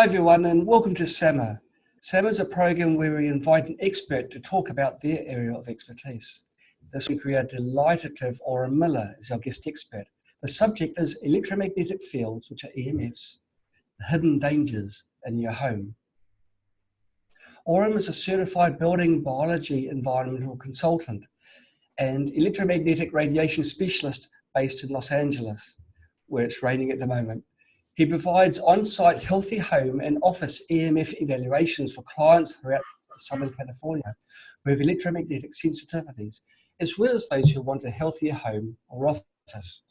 Hi everyone and welcome to SAMA. SAMA is a program where we invite an expert to talk about their area of expertise. This week we are delighted to have Oram Miller as our guest expert. The subject is electromagnetic fields, which are EMFs, the hidden dangers in your home. Oram is a certified building biology environmental consultant and electromagnetic radiation specialist based in Los Angeles, where it's raining at the moment. He provides on-site healthy home and office EMF evaluations for clients throughout Southern California who have electromagnetic sensitivities, as well as those who want a healthier home or office.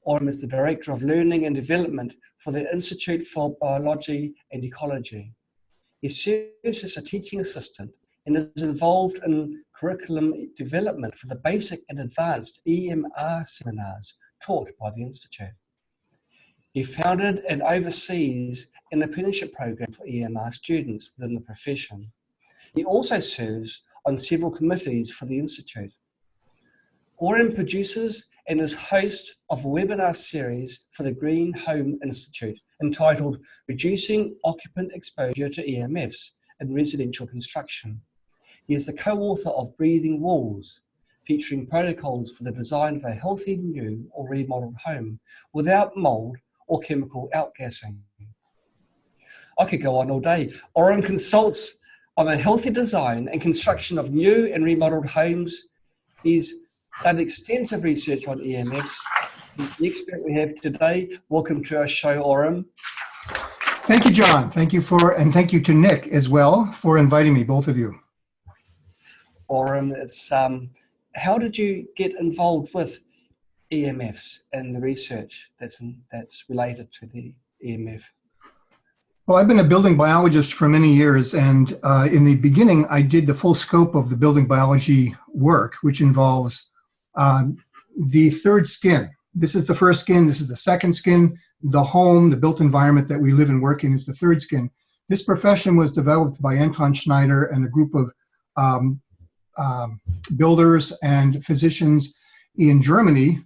Oram is the Director of Learning and Development for the Institute for Biology and Ecology. He serves as a teaching assistant and is involved in curriculum development for the basic and advanced EMRS seminars taught by the Institute. He founded and oversees an apprenticeship program for EMR students within the profession. He also serves on several committees for the Institute. Oram produces and is host of a webinar series for the Green Home Institute entitled Reducing Occupant Exposure to EMFs in Residential Construction. He is the co-author of Breathing Walls, featuring protocols for the design of a healthy new or remodeled home without mold or chemical outgassing. I could go on all day. Oram consults on the healthy design and construction of new and remodeled homes. He's done extensive research on EMFs. He's the expert we have today. Welcome to our show, Oram. Thank you, John. Thank you and thank you to Nick as well for inviting me, both of you. Oram, it's how did you get involved with EMFs and the research that's related to the EMF? Well, I've been a building biologist for many years, and in the beginning, I did the full scope of the building biology work, which involves the third skin. This is the first skin, this is the second skin. The home, the built environment that we live and work in is the third skin. This profession was developed by Anton Schneider and a group of builders and physicians in Germany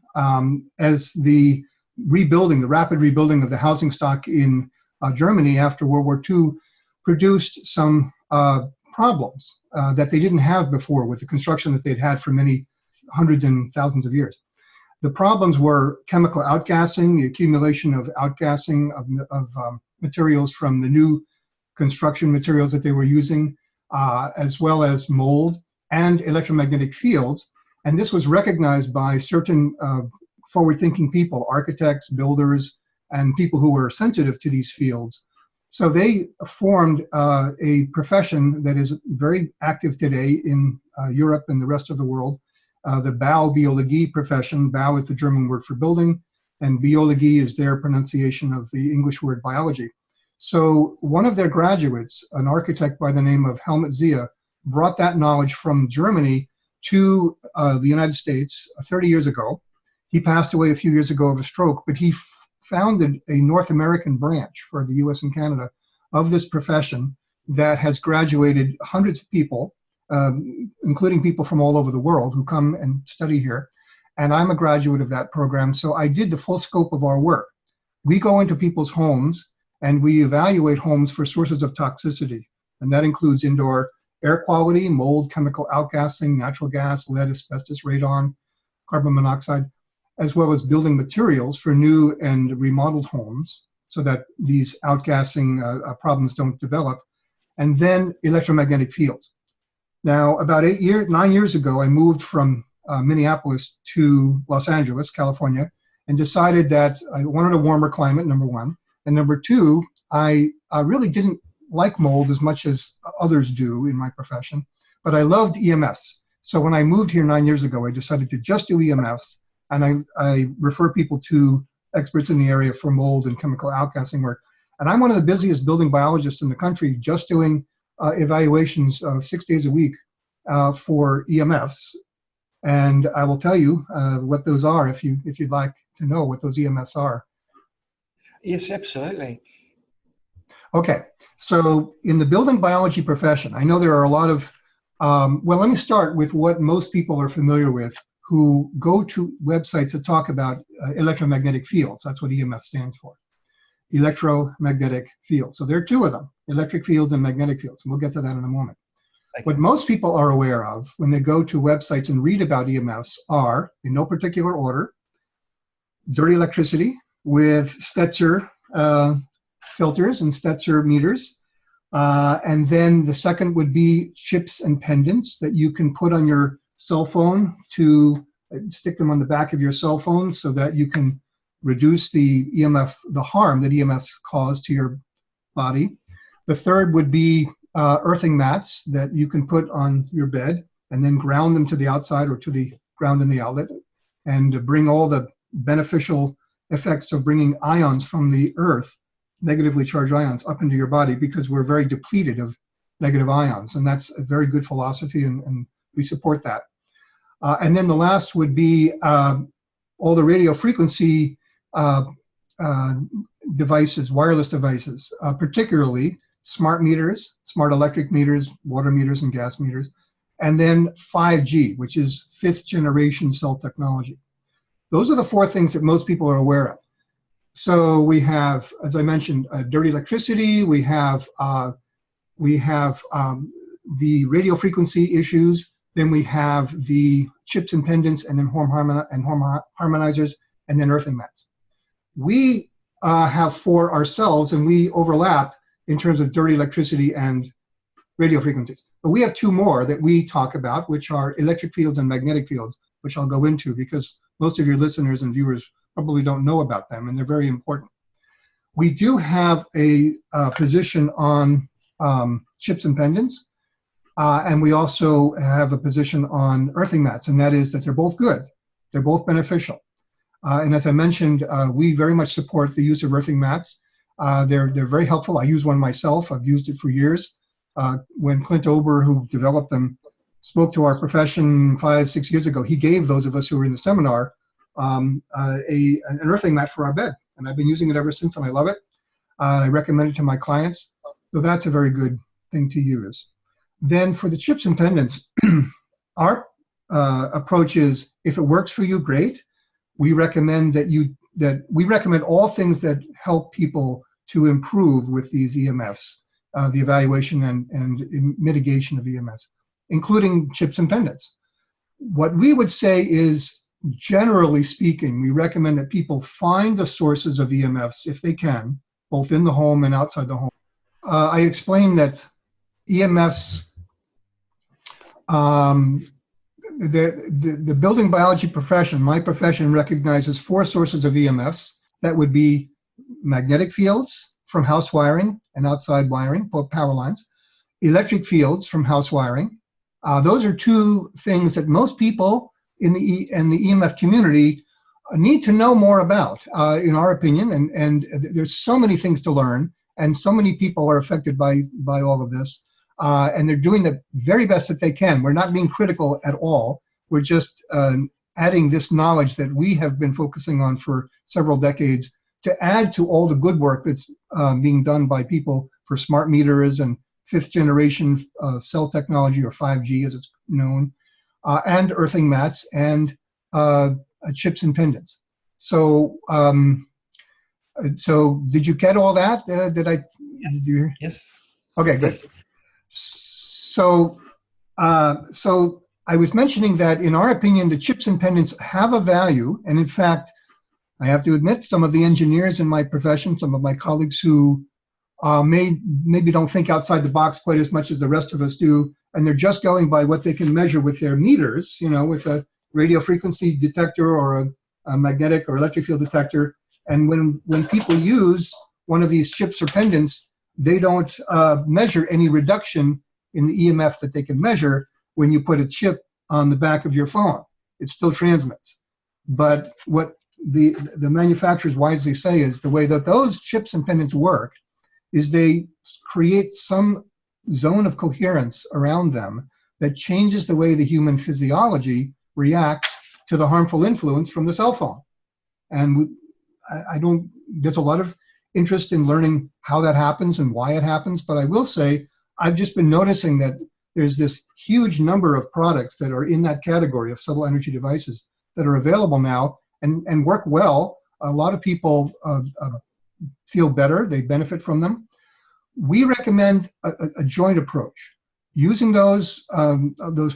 as the rapid rebuilding of the housing stock in Germany after World War II produced some problems that they didn't have before with the construction that they'd had for many hundreds and thousands of years. The problems were chemical outgassing, the accumulation of outgassing of materials from the new construction materials that they were using, as well as mold and electromagnetic fields. And this was recognized by certain forward-thinking people, architects, builders, and people who were sensitive to these fields. So they formed a profession that is very active today in Europe and the rest of the world, the Baubiologie profession. Bau is the German word for building, and Biologie is their pronunciation of the English word biology. So one of their graduates, an architect by the name of Helmut Zia, brought that knowledge from Germany to the United States 30 years ago. He passed away a few years ago of a stroke, but he founded a North American branch for the US and Canada of this profession that has graduated hundreds of people, including people from all over the world who come and study here. And I'm a graduate of that program, so I did the full scope of our work. We go into people's homes and we evaluate homes for sources of toxicity, and that includes indoor air quality, mold, chemical outgassing, natural gas, lead, asbestos, radon, carbon monoxide, as well as building materials for new and remodeled homes so that these outgassing problems don't develop, and then electromagnetic fields. Now, about 9 years ago, I moved from Minneapolis to Los Angeles, California, and decided that I wanted a warmer climate, number one, and number two, I really didn't like mold as much as others do in my profession, but I loved EMFs. So when I moved here 9 years ago, I decided to just do EMFs, and I refer people to experts in the area for mold and chemical outgassing work. And I'm one of the busiest building biologists in the country, just doing evaluations 6 days a week for EMFs. And I will tell you what those are if you'd like to know what those EMFs are. Yes, absolutely. Okay, so in the building biology profession, I know there are a lot of, well, let me start with what most people are familiar with who go to websites that talk about electromagnetic fields. That's what EMF stands for. electromagnetic fields. So there are two of them, electric fields and magnetic fields. And we'll get to that in a moment. Okay. What most people are aware of when they go to websites and read about EMFs are, in no particular order, dirty electricity with Stetzer filters and Stetzer meters. And then the second would be chips and pendants that you can put on your cell phone to stick them on the back of your cell phone so that you can reduce the the harm that EMFs cause to your body. The third would be earthing mats that you can put on your bed and then ground them to the outside or to the ground in the outlet, and bring all the beneficial effects of bringing ions from the earth, negatively charged ions, up into your body, because we're very depleted of negative ions. And that's a very good philosophy, and we support that. And then the last would be all the radio frequency devices, wireless devices, particularly smart meters, smart electric meters, water meters, and gas meters, and then 5G, which is fifth generation cell technology. Those are the four things that most people are aware of. So we have, as I mentioned, dirty electricity. We have the radio frequency issues. Then we have the chips and pendants, and then home harmonizers, and then earthing mats. We have four ourselves, and we overlap in terms of dirty electricity and radio frequencies. But we have two more that we talk about, which are electric fields and magnetic fields, which I'll go into because most of your listeners and viewers probably don't know about them, and they're very important. We do have a position on chips and pendants, and we also have a position on earthing mats, and that is that they're both good. They're both beneficial. And as I mentioned, we very much support the use of earthing mats. They're very helpful. I use one myself. I've used it for years. When Clint Ober, who developed them, spoke to our profession 5-6 years ago, he gave those of us who were in the seminar an earthing mat for our bed. And I've been using it ever since, and I love it. I recommend it to my clients. So that's a very good thing to use. Then for the chips and pendants, our approach is, if it works for you, great. We recommend we recommend all things that help people to improve with these EMFs, the evaluation and mitigation of EMFs, including chips and pendants. What we would say is, generally speaking, we recommend that people find the sources of EMFs if they can, both in the home and outside the home. I explained that EMFs, the building biology profession, my profession, recognizes four sources of EMFs. That would be magnetic fields from house wiring and outside wiring, both power lines, electric fields from house wiring. Those are two things that most people in the EMF community need to know more about, in our opinion, and there's so many things to learn, and so many people are affected by all of this, and they're doing the very best that they can. We're not being critical at all. We're just adding this knowledge that we have been focusing on for several decades to add to all the good work that's being done by people for smart meters and fifth generation cell technology, or 5G as it's known, and earthing mats and chips and pendants. So, so did you get all that? Did I? Did you? Yes. Okay, good. Yes. So, so I was mentioning that in our opinion, the chips and pendants have a value, and in fact, I have to admit, some of the engineers in my profession, some of my colleagues who maybe don't think outside the box quite as much as the rest of us do, and they're just going by what they can measure with their meters, you know, with a radio frequency detector or a magnetic or electric field detector. And when people use one of these chips or pendants, they don't measure any reduction in the EMF that they can measure when you put a chip on the back of your phone. It still transmits. But what the manufacturers wisely say is the way that those chips and pendants work is they create some zone of coherence around them that changes the way the human physiology reacts to the harmful influence from the cell phone. And there's a lot of interest in learning how that happens and why it happens, but I will say I've just been noticing that there's this huge number of products that are in that category of subtle energy devices that are available now and work well. A lot of people feel better, they benefit from them. We recommend a joint approach, using those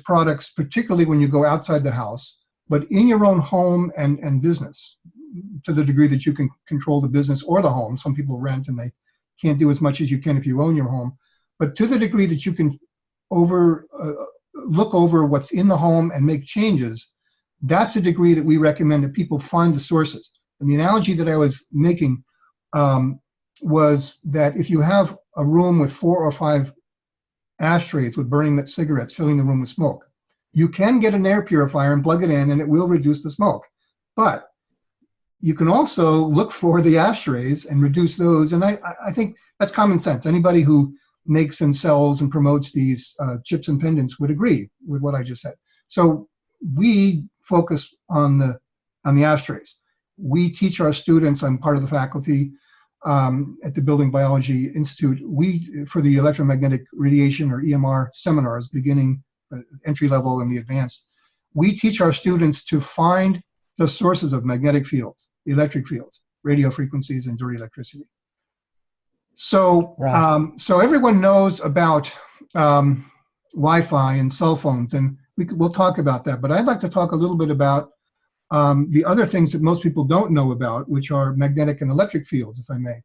products, particularly when you go outside the house, but in your own home and business, to the degree that you can control the business or the home. Some people rent and they can't do as much as you can if you own your home. But to the degree that you can look over what's in the home and make changes, that's the degree that we recommend that people find the sources. And the analogy that I was making was that if you have a room with 4 or 5 ashtrays with burning cigarettes filling the room with smoke, you can get an air purifier and plug it in and it will reduce the smoke. But you can also look for the ashtrays and reduce those. And I think that's common sense. Anybody who makes and sells and promotes these chips and pendants would agree with what I just said. So we focus on the ashtrays. We teach our students, I'm part of the faculty at the Building Biology Institute, for the electromagnetic radiation or EMR seminars, beginning entry level and the advanced, we teach our students to find the sources of magnetic fields, electric fields, radio frequencies, and dirty electricity. So, right. So everyone knows about Wi-Fi and cell phones, and we'll talk about that. But I'd like to talk a little bit about the other things that most people don't know about, which are magnetic and electric fields, if I may.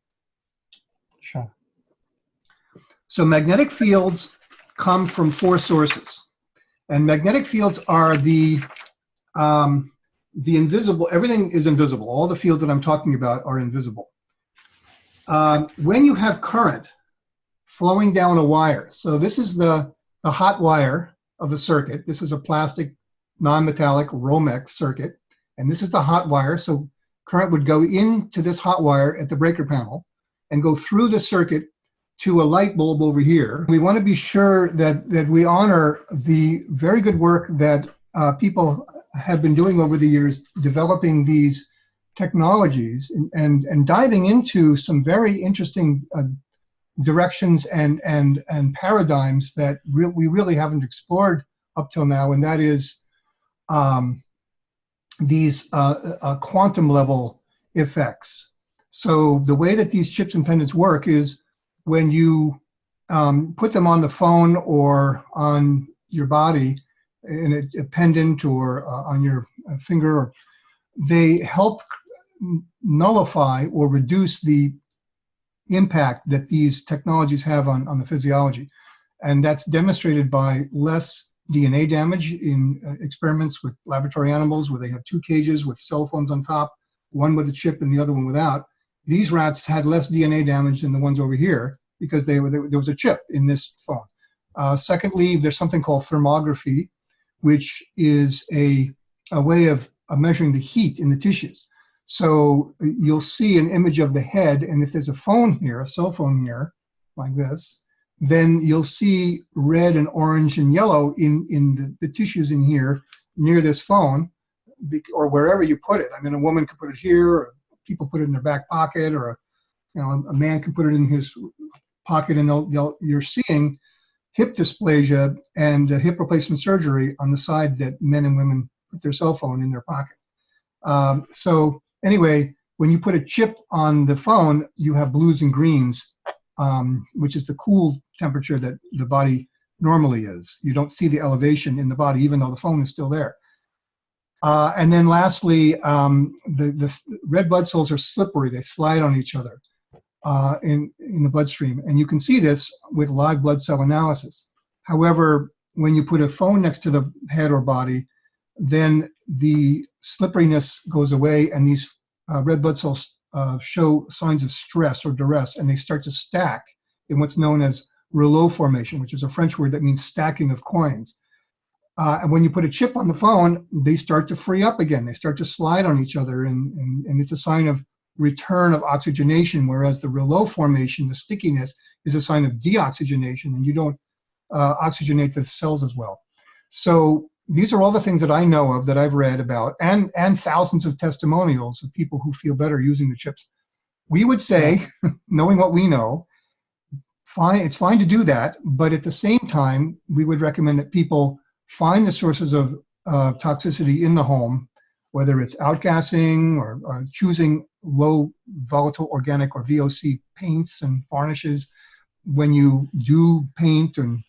Sure. So magnetic fields come from 4 sources, and magnetic fields are the invisible. Everything is invisible. All the fields that I'm talking about are invisible. When you have current flowing down a wire, so this is the hot wire of a circuit. This is a plastic, non-metallic Romex circuit, and this is the hot wire. So current would go into this hot wire at the breaker panel and go through the circuit to a light bulb over here. We want to be sure that we honor the very good work that people have been doing over the years, developing these technologies and diving into some very interesting directions and paradigms that we really haven't explored up till now, and that is these quantum level effects. So the way that these chips and pendants work is when you put them on the phone or on your body in a pendant or on your finger, they help nullify or reduce the impact that these technologies have on the physiology. And that's demonstrated by less DNA damage in experiments with laboratory animals where they have 2 cages with cell phones on top, one with a chip and the other one without. These rats had less DNA damage than the ones over here because there was a chip in this phone. Secondly, there's something called thermography, which is a way of measuring the heat in the tissues. So you'll see an image of the head, and if there's a phone here, a cell phone here, like this, then you'll see red and orange and yellow in the tissues in here near this phone, or wherever you put it. I mean, a woman could put it here, or people put it in their back pocket, or a man can put it in his pocket, and you're seeing hip dysplasia and hip replacement surgery on the side that men and women put their cell phone in their pocket. So anyway, when you put a chip on the phone, you have blues and greens, which is the cool temperature that the body normally is. You don't see the elevation in the body, even though the phone is still there. And then lastly, the red blood cells are slippery. They slide on each other in the bloodstream. And you can see this with live blood cell analysis. However, when you put a phone next to the head or body, then the slipperiness goes away, and these red blood cells show signs of stress or duress, and they start to stack in what's known as rouleau formation, which is a French word that means stacking of coins. And when you put a chip on the phone, they start to free up again. They start to slide on each other, and it's a sign of return of oxygenation, whereas the rouleau formation, the stickiness, is a sign of deoxygenation, and you don't oxygenate the cells as well. So these are all the things that I know of, that I've read about, and thousands of testimonials of people who feel better using the chips. We would say, knowing what we know, it's fine to do that, but at the same time, we would recommend that people find the sources of toxicity in the home, whether it's outgassing or choosing low volatile organic or VOC paints and varnishes. When you do paint, and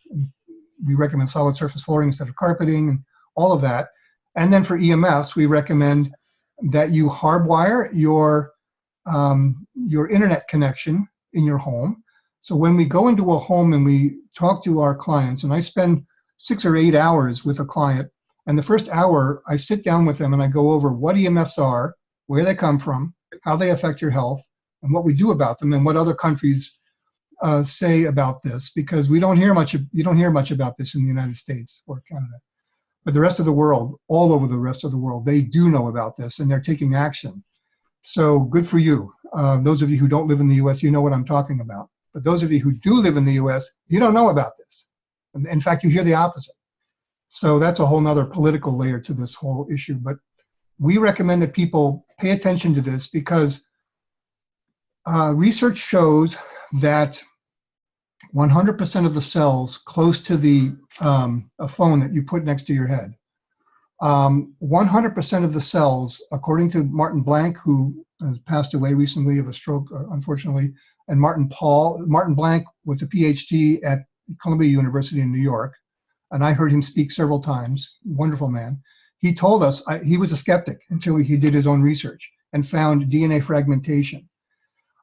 we recommend solid surface flooring instead of carpeting and all of that. And then for EMFs, we recommend that you hardwire your internet connection in your home. So when we go into a home and we talk to our clients, and I spend 6 or 8 hours with a client, and the first hour I sit down with them and I go over what EMFs are, where they come from, how they affect your health, and what we do about them, and what other countries say about this, because you don't hear much about this in the United States or Canada. But the rest of the world, all over the rest of the world, they do know about this and they're taking action. So good for you. Those of you who don't live in the US, you know what I'm talking about. But those of you who do live in the US, you don't know about this. In fact, you hear the opposite. So that's a whole nother political layer to this whole issue. But we recommend that people pay attention to this, because research shows that 100% of the cells close to a phone that you put next to your head, 100% of the cells, according to Martin Blank, who has passed away recently of a stroke, unfortunately, and Martin Blank was a PhD at Columbia University in New York, and I heard him speak several times. Wonderful man. He told us, he was a skeptic until he did his own research and found DNA fragmentation.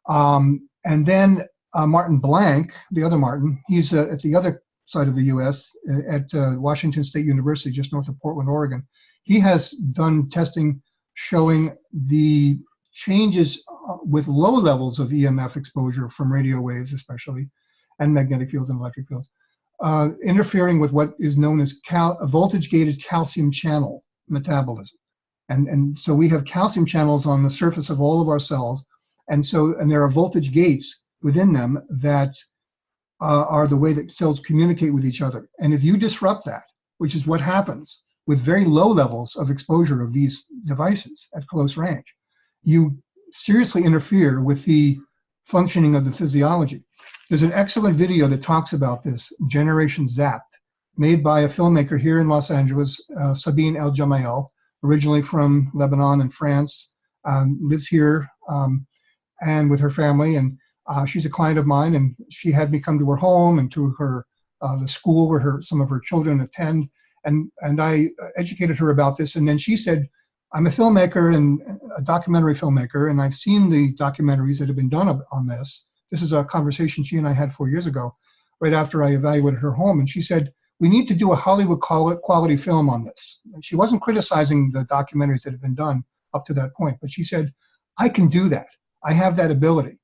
And then Martin Blank, the other Martin, he's at the other side of the US at Washington State University, just north of Portland, Oregon. He has done testing showing the changes with low levels of EMF exposure from radio waves especially, and magnetic fields and electric fields, interfering with what is known as voltage-gated calcium channel metabolism. And so we have calcium channels on the surface of all of our cells, and there are voltage gates within them that are the way that cells communicate with each other. And if you disrupt that, which is what happens with very low levels of exposure of these devices at close range, you seriously interfere with the functioning of the physiology. There's an excellent video that talks about this, Generation Zapped, made by a filmmaker here in Los Angeles, Sabine El Jamael, originally from Lebanon and France, lives here and with her family, and she's a client of mine, and she had me come to her home and to her the school where some of her children attend, and I educated her about this. And then she said, I'm a filmmaker and a documentary filmmaker, and I've seen the documentaries that have been done on this. This is a conversation she and I had 4 years ago, right after I evaluated her home. And she said, we need to do a Hollywood quality film on this. And she wasn't criticizing the documentaries that have been done up to that point, but she said, I can do that. I have that ability,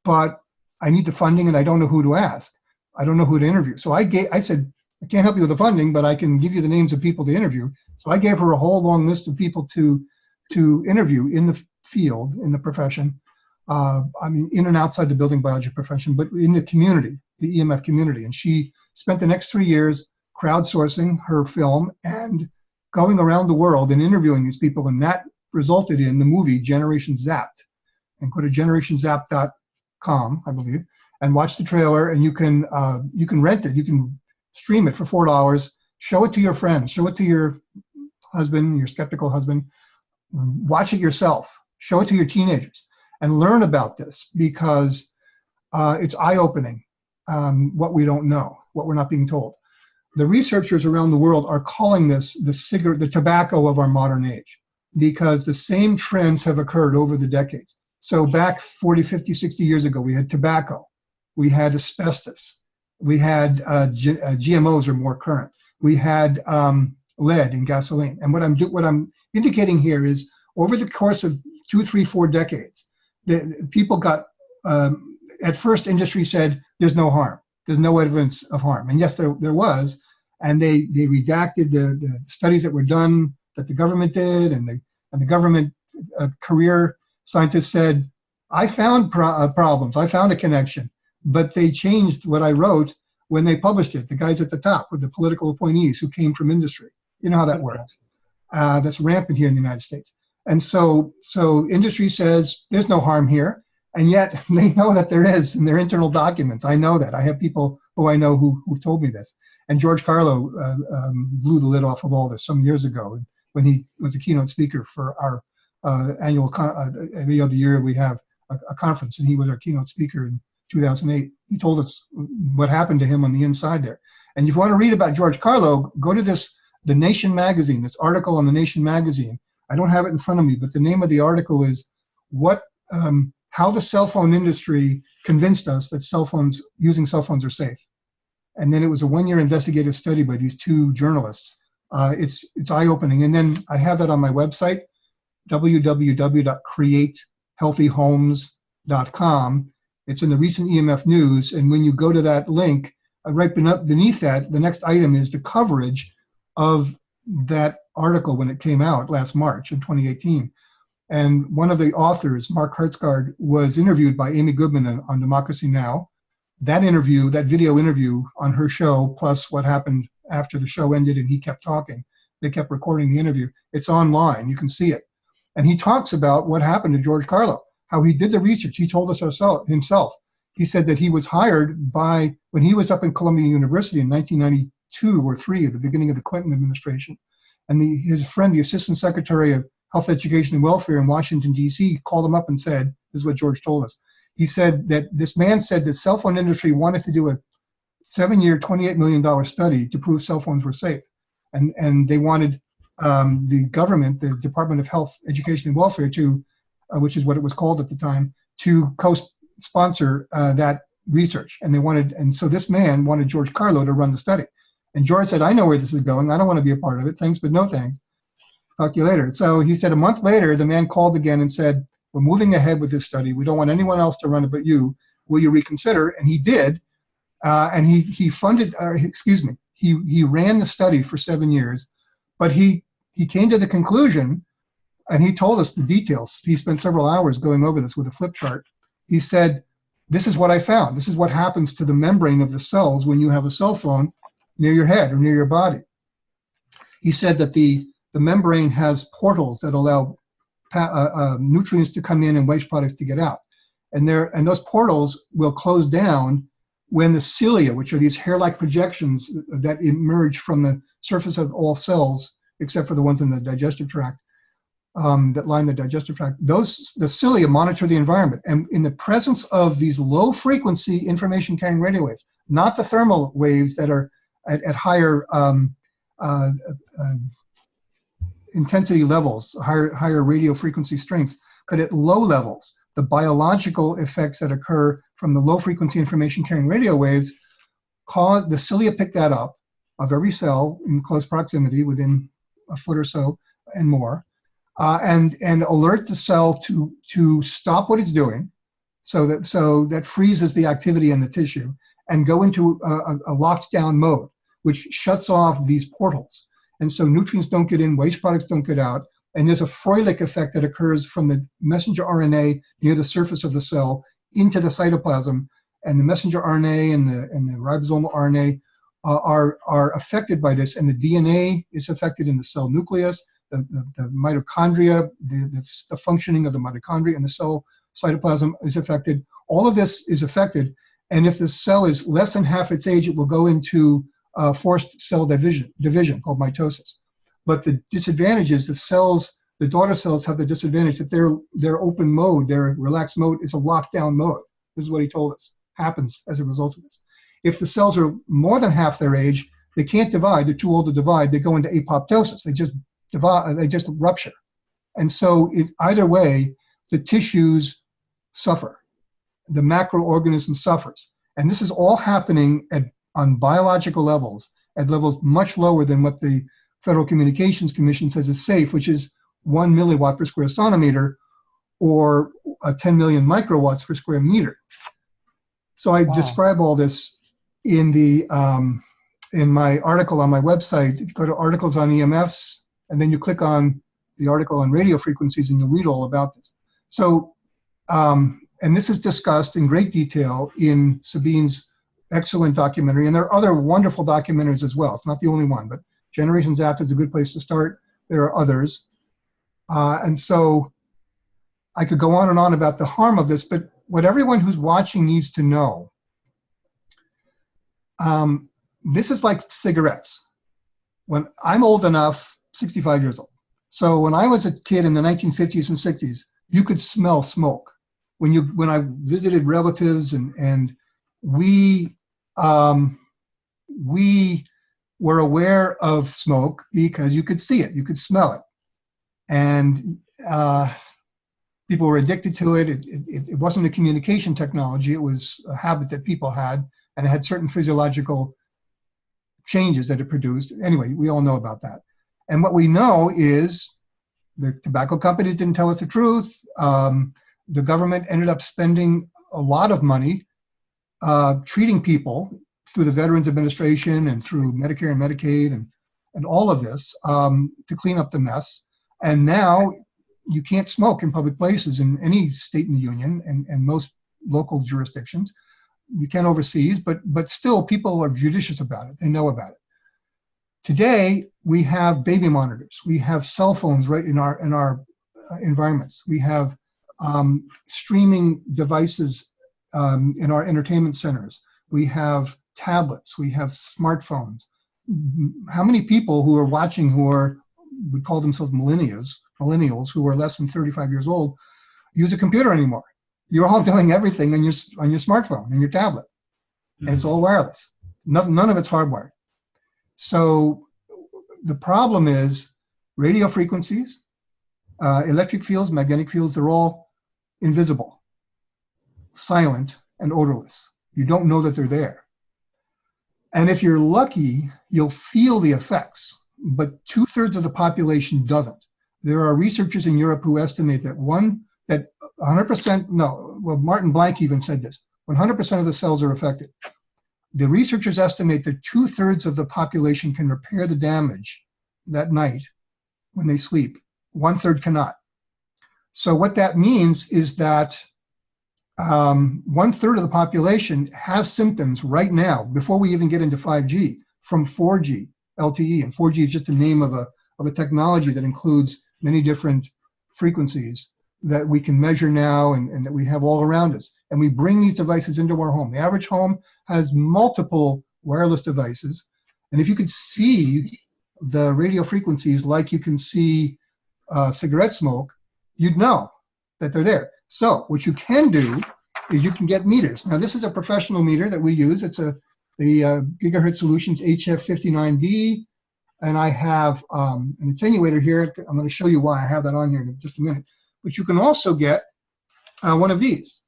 but I need the funding and I don't know who to ask. I don't know who to interview. So I said, I can't help you with the funding, but I can give you the names of people to interview. So I gave her a whole long list of people to interview in the field, in the profession. I mean, in and outside the building biology profession, but in the community, the EMF community. And she spent the next 3 years crowdsourcing her film and going around the world and interviewing these people. And that resulted in the movie Generation Zapped. And go to generationzapped.com, I believe, and watch the trailer. And you can rent it. You can stream it for $4. Show it to your friends. Show it to your husband, your skeptical husband. Watch it yourself. Show it to your teenagers and learn about this, because it's eye-opening, what we don't know, what we're not being told. The researchers around the world are calling this the tobacco of our modern age, because the same trends have occurred over the decades. So back 40, 50, 60 years ago, we had tobacco, we had asbestos, we had GMOs are more current, we had lead in gasoline. And what I'm indicating here is, over the course of 2, 3, 4 decades, the people got, at first industry said, there's no harm. There's no evidence of harm. And yes, there was, and they redacted the studies that were done that the government did, and the government career scientists said, I found problems, I found a connection, but they changed what I wrote when they published it. The guys at the top with the political appointees who came from industry. You know how that works. That's rampant here in the United States. And so industry says there's no harm here, and yet they know that there is in their internal documents. I know that. I have people who I know who've told me this. And George Carlo blew the lid off of all this some years ago when he was a keynote speaker for our every other year we have a conference, and he was our keynote speaker in 2008. He told us what happened to him on the inside there. And if you want to read about George Carlo, go to the Nation magazine, this article on the Nation magazine. I don't have it in front of me, but the name of the article is how the cell phone industry convinced us that using cell phones are safe. And then it was a 1-year investigative study by these 2 journalists. It's eye-opening. And then I have that on my website, www.createhealthyhomes.com. It's in the recent EMF news. And when you go to that link, right beneath that, the next item is the coverage of that article when it came out last March in 2018. And one of the authors, Mark Hertzgaard, was interviewed by Amy Goodman on Democracy Now! That video interview on her show, plus what happened after the show ended and he kept talking, they kept recording the interview. It's online, you can see it. And he talks about what happened to George Carlo, how he did the research. He told us himself. He said that he was hired when he was up in Columbia University in 1992 or 3, at the beginning of the Clinton administration. And his friend, the Assistant Secretary of Health, Education, and Welfare in Washington, D.C., called him up and said, this is what George told us. He said that this man said the cell phone industry wanted to do a 7-year, $28 million study to prove cell phones were safe. And they wanted the government, the Department of Health, Education, and Welfare which is what it was called at the time, to co-sponsor that research. And so this man wanted George Carlo to run the study. And George said, I know where this is going. I don't want to be a part of it. Thanks, but no thanks. Talk to you later. So he said a month later, the man called again and said, we're moving ahead with this study. We don't want anyone else to run it but you. Will you reconsider? And he did. And he ran the study for 7 years. But he came to the conclusion, and he told us the details. He spent several hours going over this with a flip chart. He said, this is what I found. This is what happens to the membrane of the cells when you have a cell phone near your head or near your body. He said that the membrane has portals that allow nutrients to come in and waste products to get out. And those portals will close down when the cilia, which are these hair-like projections that emerge from the surface of all cells, except for the ones in the digestive tract, that line the digestive tract, the cilia monitor the environment. And in the presence of these low-frequency information-carrying radio waves, not the thermal waves that are at higher intensity levels, higher radio frequency strengths, but at low levels, the biological effects that occur from the low frequency information carrying radio waves cause the cilia pick that up of every cell in close proximity within a foot or so and more, and alert the cell to stop what it's doing, so that freezes the activity in the tissue and go into a locked down mode, which shuts off these portals. And so nutrients don't get in, waste products don't get out, and there's a Froelich effect that occurs from the messenger RNA near the surface of the cell into the cytoplasm, and the messenger RNA and the ribosomal RNA are affected by this, and the DNA is affected in the cell nucleus, the mitochondria, the functioning of the mitochondria and the cell cytoplasm is affected. All of this is affected, and if the cell is less than half its age, it will go into forced cell division called mitosis. But the disadvantage is the daughter cells have the disadvantage that their open mode, their relaxed mode is a lockdown mode. This is what he told us happens as a result of this. If the cells are more than half their age, they can't divide, they're too old to divide, they go into apoptosis, they just divide, they just rupture. And so either way, the tissues suffer, the macroorganism suffers. And this is all happening on biological levels, at levels much lower than what the Federal Communications Commission says is safe, which is 1 milliwatt per square centimeter, or 10 million microwatts per square meter. So I describe all this in my article on my website. If you go to articles on EMFs, and then you click on the article on radio frequencies, and you'll read all about this. So, and this is discussed in great detail in Sabine's excellent documentary, and there are other wonderful documentaries as well. It's not the only one, but Generations After is a good place to start. There are others. And so I could go on and on about the harm of this, but what everyone who's watching needs to know, this is like cigarettes. When I'm old enough, 65 years old, So when I was a kid in the 1950s and 60s, you could smell smoke. When I visited relatives and we were aware of smoke because you could see it, you could smell it, and people were addicted to it. It wasn't a communication technology; it was a habit that people had, and it had certain physiological changes that it produced. Anyway, we all know about that. And what we know is the tobacco companies didn't tell us the truth. The government ended up spending a lot of money treating people through the Veterans Administration and through Medicare and Medicaid and all of this to clean up the mess. And now you can't smoke in public places in any state in the union and most local jurisdictions. You can overseas, but still people are judicious about it. They know about it. Today, we have baby monitors. We have cell phones right in our environments. We have streaming devices in our entertainment centers. We have tablets. We have smartphones. How many people who are watching who would call themselves millennials who are less than 35 years old use a computer anymore? You're all doing everything on your smartphone and your tablet, and it's all wireless. None of it's hardwired. So the problem is radio frequencies, electric fields, magnetic fields, they're all invisible, silent, and odorless. You don't know that they're there. And if you're lucky, you'll feel the effects, but 2/3 of the population doesn't. There are researchers in Europe who estimate that 100%, Martin Blank even said this, 100% of the cells are affected. The researchers estimate that 2/3 of the population can repair the damage that night when they sleep. 1/3 cannot. So what that means is that 1/3 of the population has symptoms right now, before we even get into 5G, from 4G LTE. And 4G is just the name of a technology that includes many different frequencies that we can measure now and that we have all around us. And we bring these devices into our home. The average home has multiple wireless devices. And if you could see the radio frequencies like you can see cigarette smoke, you'd know that they're there. So what you can do is you can get meters. Now this is a professional meter that we use. It's the Gigahertz Solutions HF59B. And I have an attenuator here. I'm going to show you why I have that on here in just a minute. But you can also get one of these.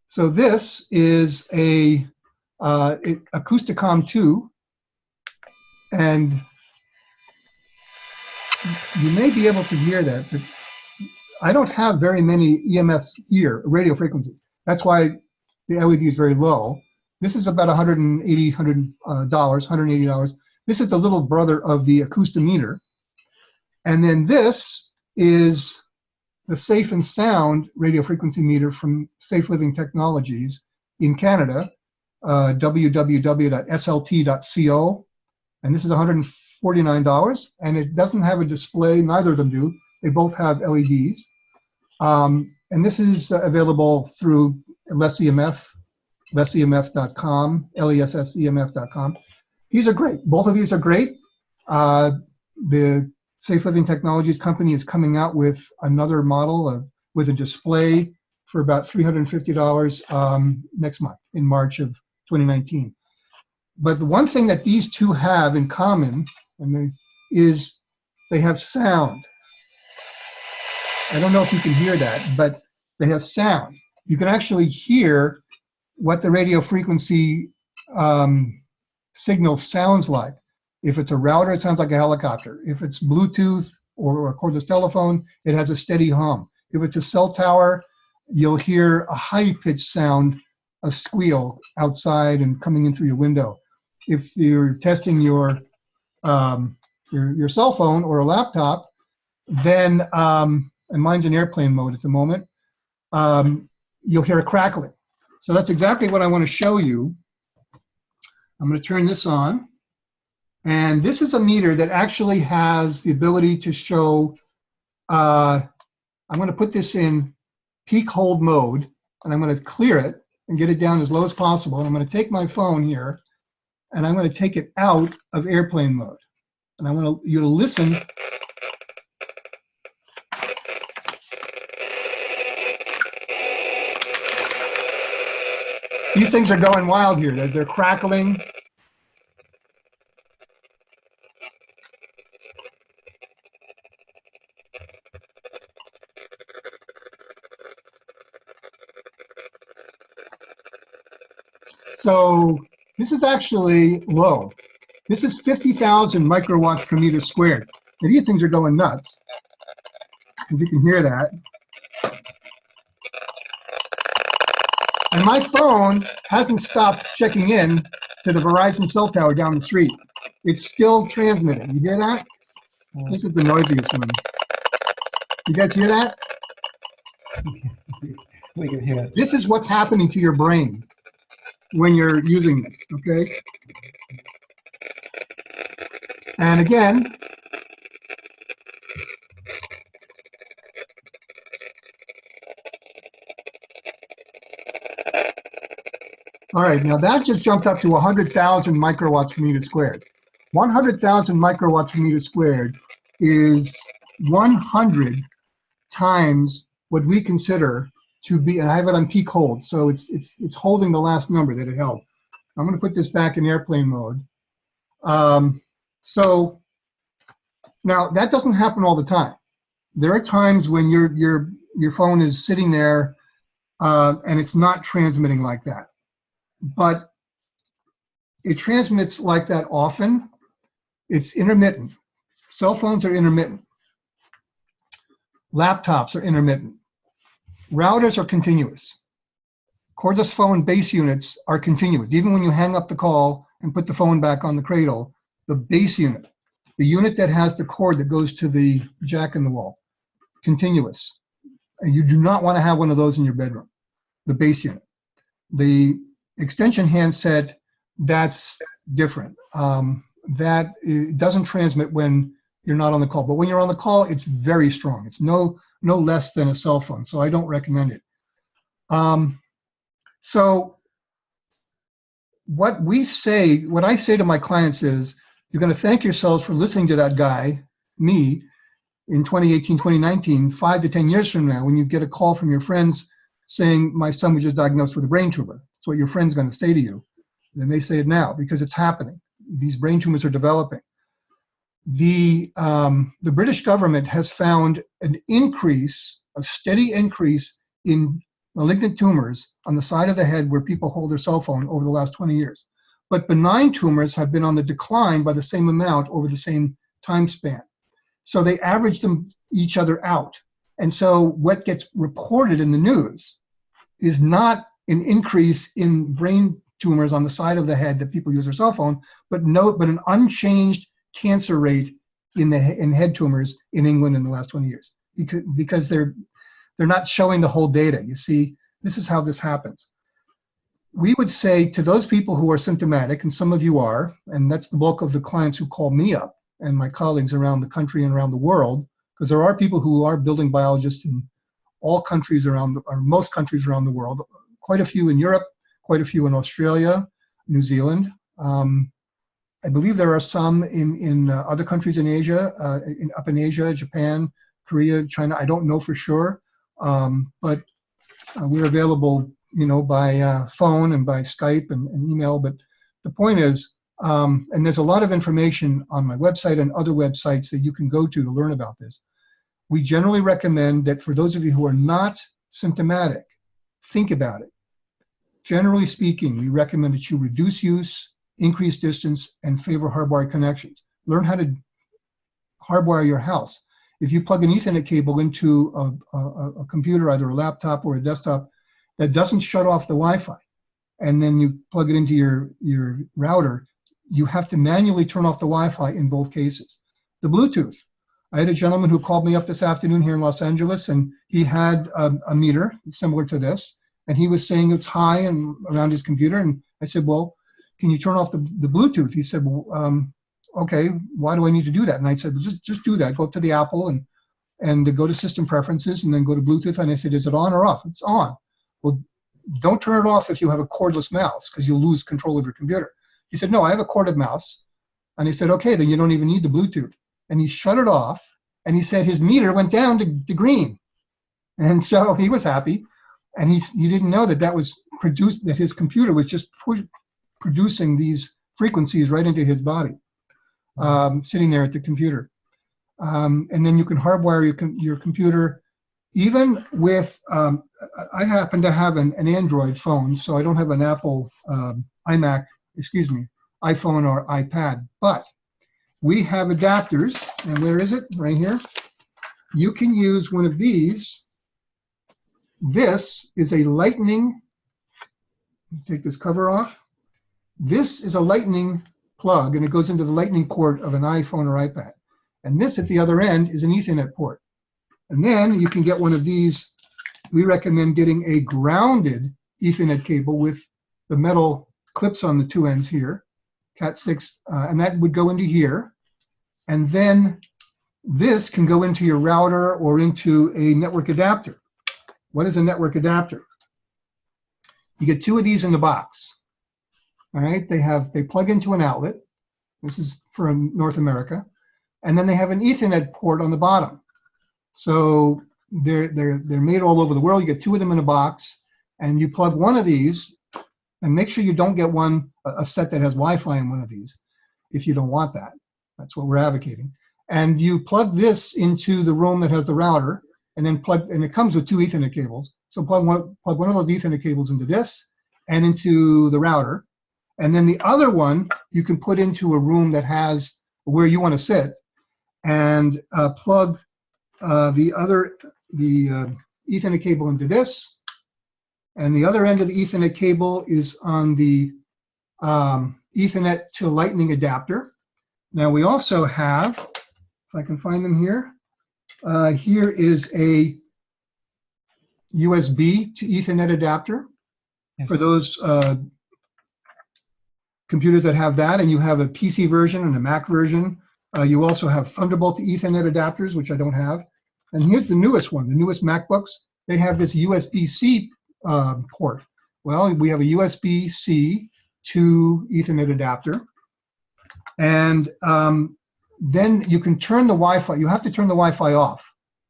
So this is a Acousticom 2, and you may be able to hear that, but I don't have very many EMFs here, radio frequencies. That's why the LED is very low. This is about $180. This is the little brother of the Acoustimeter. And then this is the Safe and Sound radio frequency meter from Safe Living Technologies in Canada, www.slt.co. And this is $149. And it doesn't have a display, neither of them do. They both have LEDs. And this is available through lessemf.com, lessemf.com. These are great. Both of these are great. The Safe Living Technologies company is coming out with another model with a display for about $350 next month in March of 2019. But the one thing that these two have in common is they have sound. I don't know if you can hear that, but they have sound. You can actually hear what the radio frequency signal sounds like. If it's a router, it sounds like a helicopter. If it's Bluetooth or a cordless telephone, it has a steady hum. If it's a cell tower, you'll hear a high-pitched sound, a squeal outside and coming in through your window. If you're testing your cell phone or a laptop, then, and mine's in airplane mode at the moment, you'll hear a crackling. So that's exactly what I want to show you. I'm going to turn this on. And this is a meter that actually has the ability to show, I'm going to put this in peak hold mode, and I'm going to clear it and get it down as low as possible. And I'm going to take my phone here, and I'm going to take it out of airplane mode. And I want you to listen These things are going wild here. They're crackling. So this is actually low. This is 50,000 microwatts per meter squared. Now, these things are going nuts. If you can hear that. And my phone hasn't stopped checking in to the Verizon cell tower down the street. It's still transmitting. You hear that? This is the noisiest one. You guys hear that? We can hear it. This is what's happening to your brain when you're using this, okay? And again, all right, now that just jumped up to 100,000 microwatts per meter squared. 100,000 microwatts per meter squared is 100 times what we consider to be, and I have it on peak hold, so it's holding the last number that it held. I'm going to put this back in airplane mode. So now that doesn't happen all the time. There are times when your phone is sitting there and it's not transmitting like that. But it transmits like that often. It's intermittent. Cell phones are intermittent. Laptops are intermittent. Routers are continuous. Cordless phone base units are continuous. Even when you hang up the call and put the phone back on the cradle, the base unit, the unit that has the cord that goes to the jack in the wall, continuous. And you do not want to have one of those in your bedroom, the base unit. The extension handset, that's different. That it doesn't transmit when you're not on the call, but when you're on the call, it's very strong. It's no less than a cell phone, so I don't recommend it. So what I say to my clients is, you're going to thank yourselves for listening to that guy, me, in 2018, 2019, 5 to 10 years from now, when you get a call from your friends saying, my son was just diagnosed with a brain tumor. That's what your friend's going to say to you. They may say it now because it's happening. These brain tumors are developing. The British government has found a steady increase in malignant tumors on the side of the head where people hold their cell phone over the last 20 years. But benign tumors have been on the decline by the same amount over the same time span. So they average them each other out. And so what gets reported in the news is not an increase in brain tumors on the side of the head that people use their cell phone, but an unchanged cancer rate in head tumors in England in the last 20 years, because they're not showing the whole data. You see, this is how this happens. We would say to those people who are symptomatic, and some of you are, and that's the bulk of the clients who call me up and my colleagues around the country and around the world, because there are people who are building biologists in all countries or most countries around the world, quite a few in Europe, quite a few in Australia, New Zealand. I believe there are some in other countries in Asia, up in Asia, Japan, Korea, China. I don't know for sure, but we're available, by phone and by Skype and email. But the point is, and there's a lot of information on my website and other websites that you can go to learn about this. We generally recommend that for those of you who are not symptomatic, think about it. Generally speaking, we recommend that you reduce use, increase distance, and favor hardwired connections. Learn how to hardwire your house. If you plug an Ethernet cable into a computer, either a laptop or a desktop, that doesn't shut off the Wi-Fi, and then you plug it into your router, you have to manually turn off the Wi-Fi in both cases. The Bluetooth. I had a gentleman who called me up this afternoon here in Los Angeles, and he had a meter similar to this, and he was saying it's high and around his computer, and I said, well, can you turn off the Bluetooth? He said, well, okay, why do I need to do that? And I said, well, just do that. Go up to the Apple and go to System Preferences, and then go to Bluetooth. And I said, is it on or off? It's on. Well, don't turn it off if you have a cordless mouse, because you'll lose control of your computer. He said, no, I have a corded mouse. And I said, okay, then you don't even need the Bluetooth. And he shut it off, and he said his meter went down to green. And so he was happy. And he didn't know that that was produced, that his computer was just producing these frequencies right into his body, sitting there at the computer. And then you can hardwire your computer, even with, I happen to have an Android phone, so I don't have an Apple iPhone or iPad, but we have adapters, and where is it? Right here. You can use one of these. This is a lightning, take this cover off. This is a lightning plug, and it goes into the lightning port of an iPhone or iPad. And this at the other end is an Ethernet port. And then you can get one of these. We recommend getting a grounded Ethernet cable with the metal clips on the two ends here, Cat6, and that would go into here. And then this can go into your router or into a network adapter. What is a network adapter? You get two of these in the box. All right, they plug into an outlet. This is for North America. And then they have an Ethernet port on the bottom. So they're made all over the world. You get two of them in a box, and you plug one of these, and make sure you don't get a set that has Wi-Fi in one of these, if you don't want that. That's what we're advocating. And you plug this into the room that has the router, and then and it comes with two Ethernet cables. So plug one of those Ethernet cables into this and into the router. And then the other one you can put into a room that has where you want to sit, and plug the Ethernet cable into this. And the other end of the Ethernet cable is on the Ethernet to Lightning adapter. Now we also have, if I can find them here, here is a USB to Ethernet adapter. Yes. For those computers that have that, and you have a PC version and a Mac version. You also have Thunderbolt to Ethernet adapters, which I don't have. And here's the newest one, the newest MacBooks. They have this USB-C port. Well, we have a USB-C to Ethernet adapter. And then you can turn the Wi-Fi. You have to turn the Wi-Fi off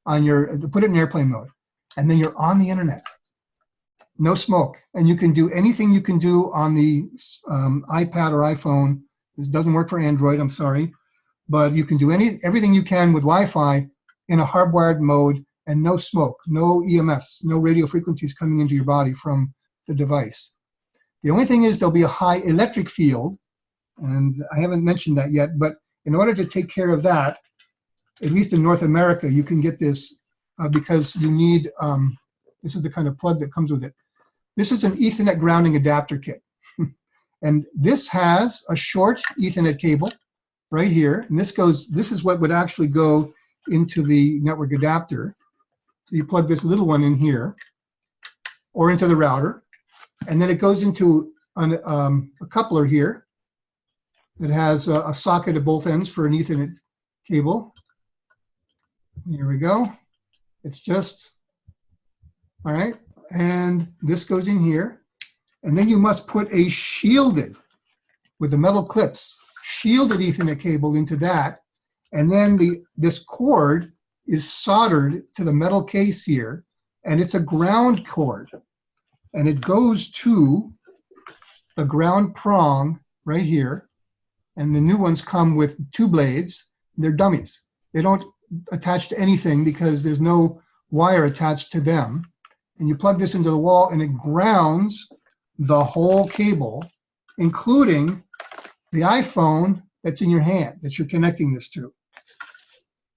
on put it in airplane mode. And then you're on the internet. No smoke. And you can do anything you can do on the iPad or iPhone. This doesn't work for Android, I'm sorry. But you can do everything you can with Wi-Fi in a hardwired mode, and no smoke, no EMFs, no radio frequencies coming into your body from the device. The only thing is there'll be a high electric field, and I haven't mentioned that yet, but in order to take care of that, at least in North America, you can get this because you need, this is the kind of plug that comes with it. This is an Ethernet grounding adapter kit. And this has a short Ethernet cable right here, and this is what would actually go into the network adapter. So you plug this little one in here, or into the router, and then it goes into a coupler here that has a socket at both ends for an Ethernet cable. Here we go. It's just, all right, and this goes in here, and then you must put a shielded, with the metal clips, shielded Ethernet cable into that, and then this cord is soldered to the metal case here, and it's a ground cord, and it goes to the ground prong right here, and the new ones come with two blades. They're dummies. They don't attach to anything because there's no wire attached to them, and you plug this into the wall, and it grounds the whole cable, including the iPhone that's in your hand that you're connecting this to.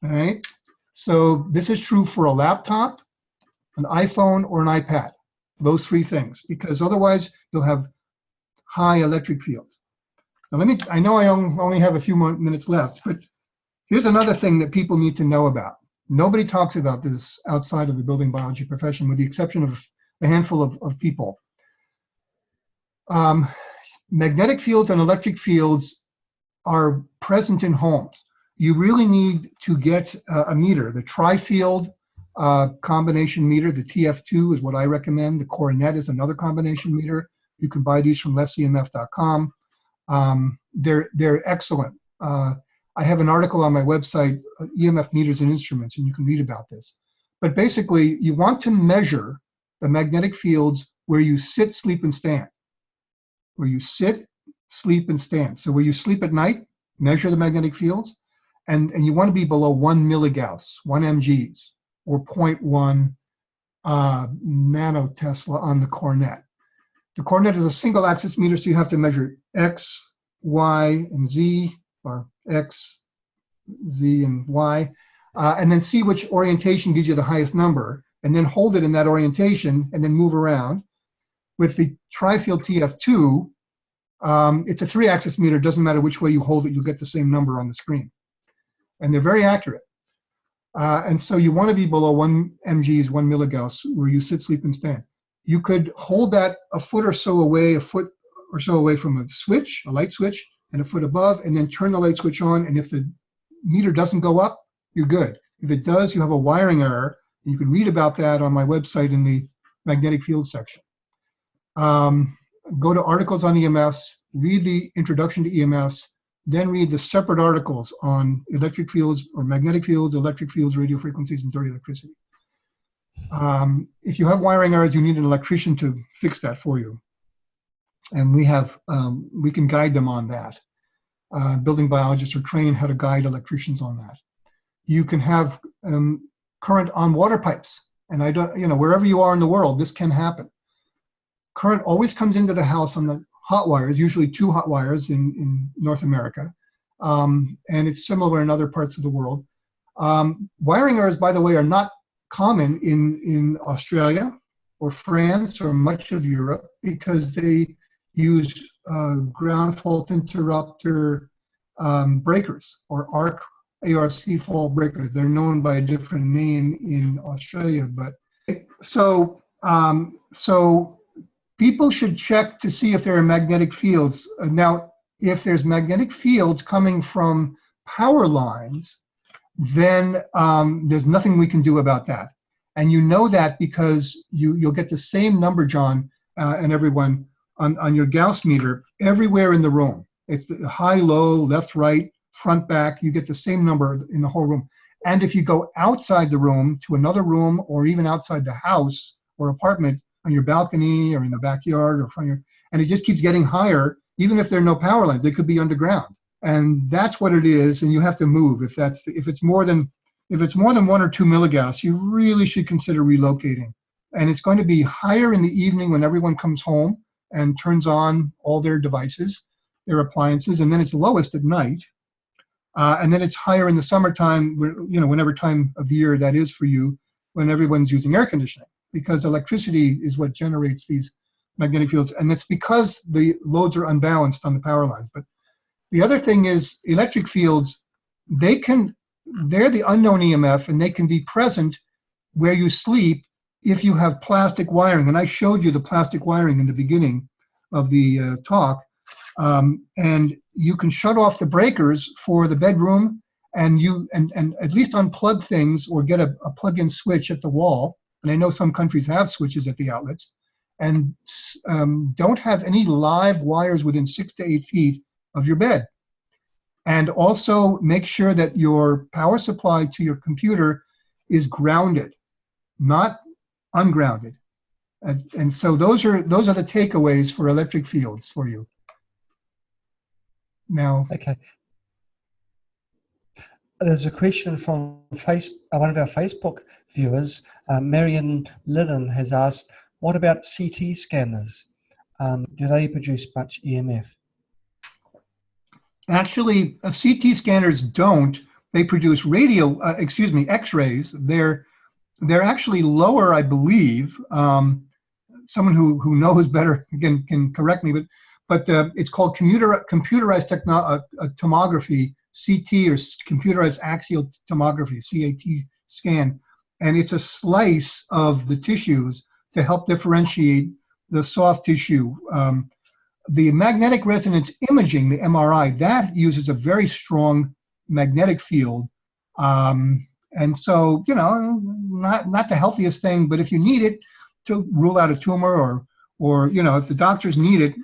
All right, so this is true for a laptop, an iPhone, or an iPad, those three things, because otherwise you'll have high electric fields. Now I know I only have a few more minutes left, but here's another thing that people need to know about. Nobody talks about this outside of the building biology profession, with the exception of a handful of people. Magnetic fields and electric fields are present in homes. You really need to get a meter. The tri-field combination meter, the TF2 is what I recommend. The Coronet is another combination meter. You can buy these from lessemf.com. They're excellent. I have an article on my website, EMF meters and instruments, and you can read about this. But basically, you want to measure the magnetic fields where you sit, sleep, and stand. Where you sit, sleep, and stand. So where you sleep at night, measure the magnetic fields, and you want to be below 1 milligauss, 1 mgs, or 0.1 nanotesla on the cornet. The cornet is a single axis meter, so you have to measure X, Y, and Z, or X, Z, and Y, and then see which orientation gives you the highest number, and then hold it in that orientation, and then move around. With the tri-field TF2, it's a 3-axis meter. It doesn't matter which way you hold it, you'll get the same number on the screen. And they're very accurate. And so you want to be below 1 mgs, 1 milligauss, where you sit, sleep, and stand. You could hold that a foot or so away from a switch, a light switch, and a foot above, and then turn the light switch on. And if the meter doesn't go up, you're good. If it does, you have a wiring error. And you can read about that on my website in the magnetic field section. Go to articles on EMFs, read the introduction to EMFs, then read the separate articles on electric fields or magnetic fields, electric fields, radio frequencies, and dirty electricity. If you have wiring errors, you need an electrician to fix that for you. And we can guide them on that. Building biologists are trained how to guide electricians on that. You can have current on water pipes. And wherever you are in the world, this can happen. Current always comes into the house on the hot wires, usually 2 hot wires in North America. And it's similar in other parts of the world. Wiring errors, by the way, are not common in Australia or France or much of Europe because they use ground fault interrupter breakers or ARC fault breakers. They're known by a different name in Australia, but so people should check to see if there are magnetic fields. Now, if there's magnetic fields coming from power lines, then there's nothing we can do about that. And you know that because you'll get the same number, John, and everyone, on your Gauss meter everywhere in the room. It's the high, low, left, right, front, back. You get the same number in the whole room. And if you go outside the room to another room or even outside the house or apartment, on your balcony or in the backyard or front yard, and it just keeps getting higher, even if there are no power lines. They could be underground, and that's what it is. And you have to move if it's more than 1 or 2 milligauss. You really should consider relocating. And it's going to be higher in the evening when everyone comes home and turns on all their devices, their appliances, and then it's lowest at night. And then it's higher in the summertime, whenever time of the year that is for you, when everyone's using air conditioning, because electricity is what generates these magnetic fields. And it's because the loads are unbalanced on the power lines. But the other thing is electric fields, they're the unknown EMF, and they can be present where you sleep if you have plastic wiring. And I showed you the plastic wiring in the beginning of the talk. And you can shut off the breakers for the bedroom and at least unplug things or get a plug-in switch at the wall. And I know some countries have switches at the outlets, and don't have any live wires within 6 to 8 feet of your bed. And also make sure that your power supply to your computer is grounded, not ungrounded. And so those are the takeaways for electric fields for you. Now, okay. There's a question from one of our Facebook viewers, Marion Lillen, has asked, what about CT scanners? Do they produce much EMF? Actually, CT scanners don't. They produce X-rays. They're actually lower, I believe. Someone who knows better again can correct me, but it's called computerized tomography, CT, or computerized axial tomography, CAT scan. And it's a slice of the tissues to help differentiate the soft tissue. The magnetic resonance imaging, the MRI, that uses a very strong magnetic field. And so, not the healthiest thing, but if you need it to rule out a tumor or if the doctors need it,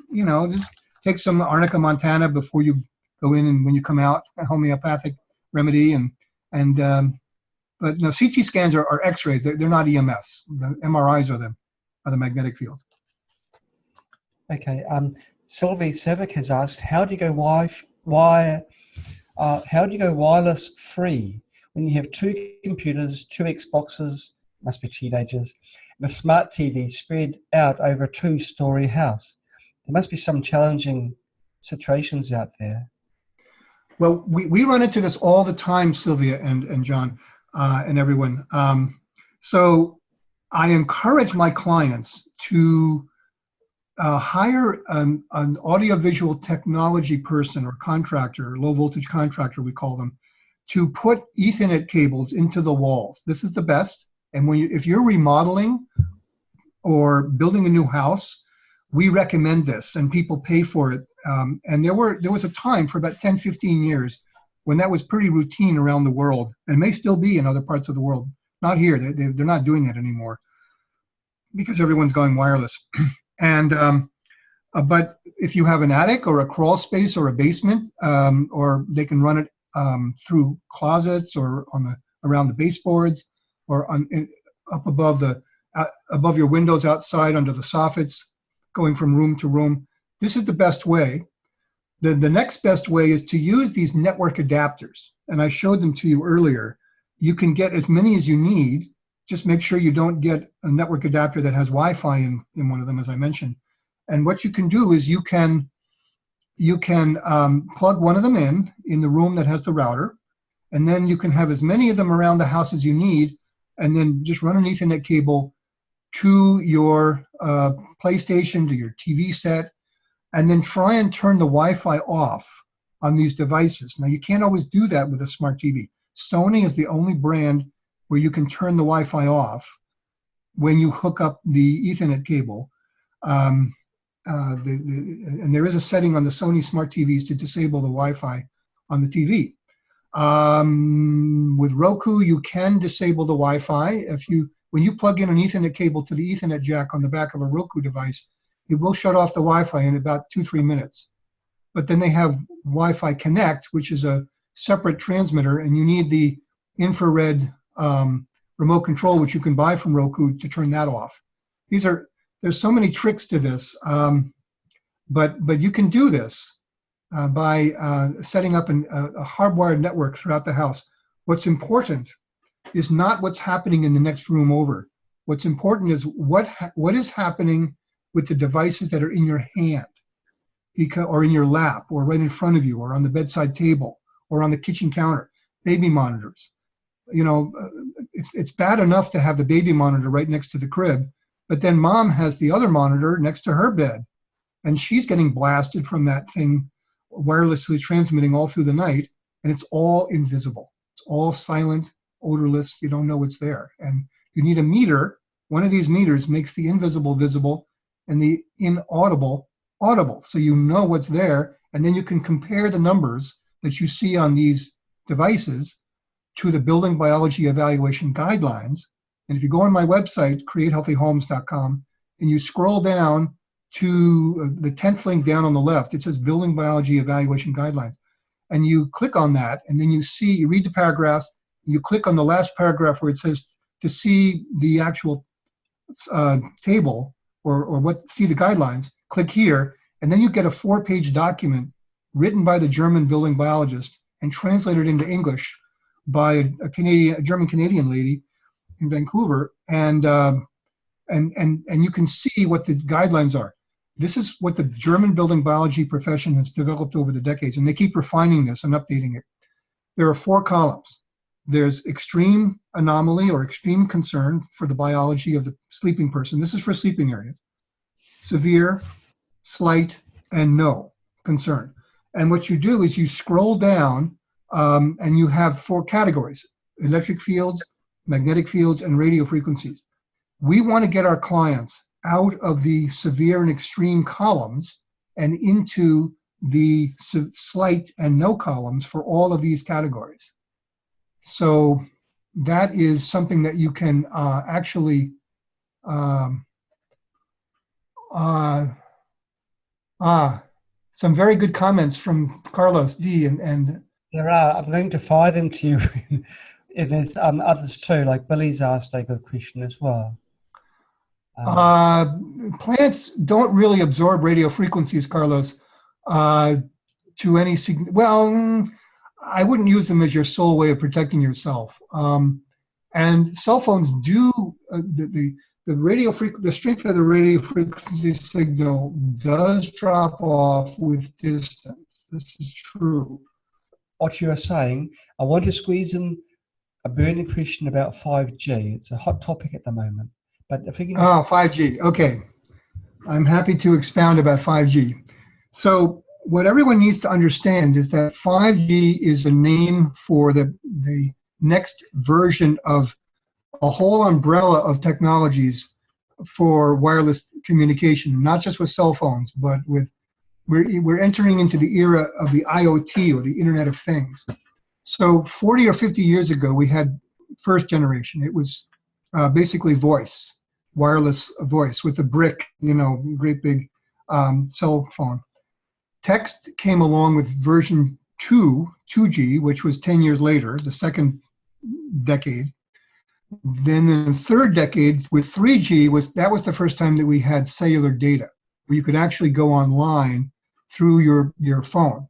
just take some arnica montana before you go in, and when you come out, a homeopathic remedy. But no, CT scans are X-rays. They're not EMFs. The MRIs are them. the magnetic field. Okay. Sylvie Savick has asked, how do you go wireless free when you have two computers, two Xboxes, must be teenagers, and a smart TV spread out over a 2-story house? There must be some challenging situations out there. Well, we run into this all the time, Sylvia and John and everyone. So I encourage my clients to hire an audiovisual technology person or contractor, low voltage contractor we call them, to put Ethernet cables into the walls. This is the best. And if you're remodeling or building a new house, we recommend this, and people pay for it. And there was a time for about 10, 15 years when that was pretty routine around the world, and may still be in other parts of the world. Not here. They're not doing that anymore because everyone's going wireless. And but if you have an attic or a crawl space or a basement, or they can run it through closets or around the baseboards, or up above your windows outside under the soffits, going from room to room. This is the best way. The next best way is to use these network adapters, and I showed them to you earlier. You can get as many as you need. Just make sure you don't get a network adapter that has Wi-Fi in one of them, as I mentioned. And what you can do is you can plug one of them in the room that has the router, and then you can have as many of them around the house as you need, and then just run an Ethernet cable to your PlayStation, to your TV set, and then try and turn the Wi-Fi off on these devices. Now, you can't always do that with a smart TV. Sony is the only brand where you can turn the Wi-Fi off when you hook up the Ethernet cable. And there is a setting on the Sony smart TVs to disable the Wi-Fi on the TV. With Roku, you can disable the Wi-Fi. When you plug in an Ethernet cable to the Ethernet jack on the back of a Roku device, it will shut off the Wi-Fi in about 2-3 minutes. But then they have Wi-Fi Connect, which is a separate transmitter, and you need the infrared remote control, which you can buy from Roku, to turn that off. There's so many tricks to this, but you can do this by setting up a hardwired network throughout the house. What's important is not what's happening in the next room over. What's important is what is happening with the devices that are in your hand, or in your lap, or right in front of you, or on the bedside table, or on the kitchen counter. Baby monitors. It's bad enough to have the baby monitor right next to the crib, but then mom has the other monitor next to her bed, and she's getting blasted from that thing wirelessly transmitting all through the night, and it's all invisible. It's all silent, odorless. You don't know it's there. And you need a meter. One of these meters makes the invisible visible and the inaudible audible, so you know what's there, and then you can compare the numbers that you see on these devices to the building biology evaluation guidelines. And if you go on my website, createhealthyhomes.com, and you scroll down to the 10th link down on the left, it says building biology evaluation guidelines. And you click on that, and then you read the paragraphs, you click on the last paragraph where it says to see the actual table or see the guidelines, click here, and then you get a 4-page document written by the German building biologist and translated into English by a German-Canadian lady in Vancouver, and you can see what the guidelines are. This is what the German building biology profession has developed over the decades, and they keep refining this and updating it. There are 4 columns. There's extreme anomaly or extreme concern for the biology of the sleeping person. This is for sleeping areas. Severe, slight, and no concern. And what you do is you scroll down, and you have 4 categories: electric fields, magnetic fields, and radio frequencies. We want to get our clients out of the severe and extreme columns and into the slight and no columns for all of these categories. So that is something that you can actually some very good comments from Carlos D. and There are. I'm going to fire them to you. And there's others too, like Billy's asked a good question as well. Plants don't really absorb radio frequencies, Carlos, to any well, I wouldn't use them as your sole way of protecting yourself. And cell phones do the strength of the radio frequency signal does drop off with distance. This is true. What you are saying, I want to squeeze in a burning question about 5G. It's a hot topic at the moment. But if you can 5G. Okay. I'm happy to expound about 5G. So what everyone needs to understand is that 5G is a name for the next version of a whole umbrella of technologies for wireless communication, not just with cell phones, but with we're entering into the era of the IoT, or the Internet of Things. So 40 or 50 years ago, we had first generation. It was basically voice, wireless voice with a brick, great big cell phone. Text came along with version 2G, which was 10 years later, the second decade. Then in the third decade with 3G, that was the first time that we had cellular data, where you could actually go online through your phone.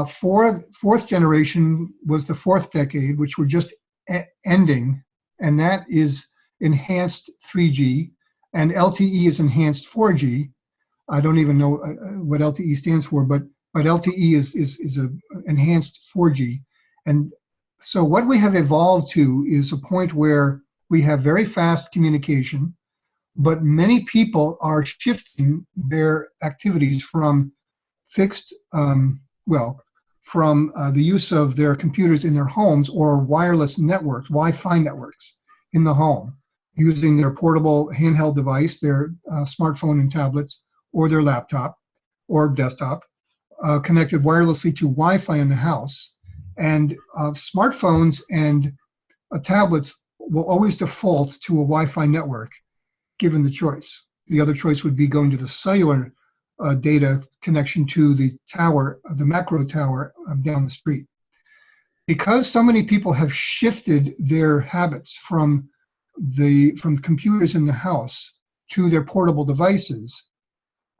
Fourth generation was the fourth decade, which we're just ending, and that is enhanced 3G, and LTE is enhanced 4G. I don't even know what LTE stands for, but LTE is a enhanced 4G. And so what we have evolved to is a point where we have very fast communication, but many people are shifting their activities from fixed, from the use of their computers in their homes or wireless networks, Wi-Fi networks in the home, using their portable handheld device, their smartphone and tablets, or their laptop or desktop, connected wirelessly to Wi-Fi in the house. And smartphones and tablets will always default to a Wi-Fi network, given the choice. The other choice would be going to the cellular data connection to the tower, the macro tower down the street. Because so many people have shifted their habits from computers in the house to their portable devices,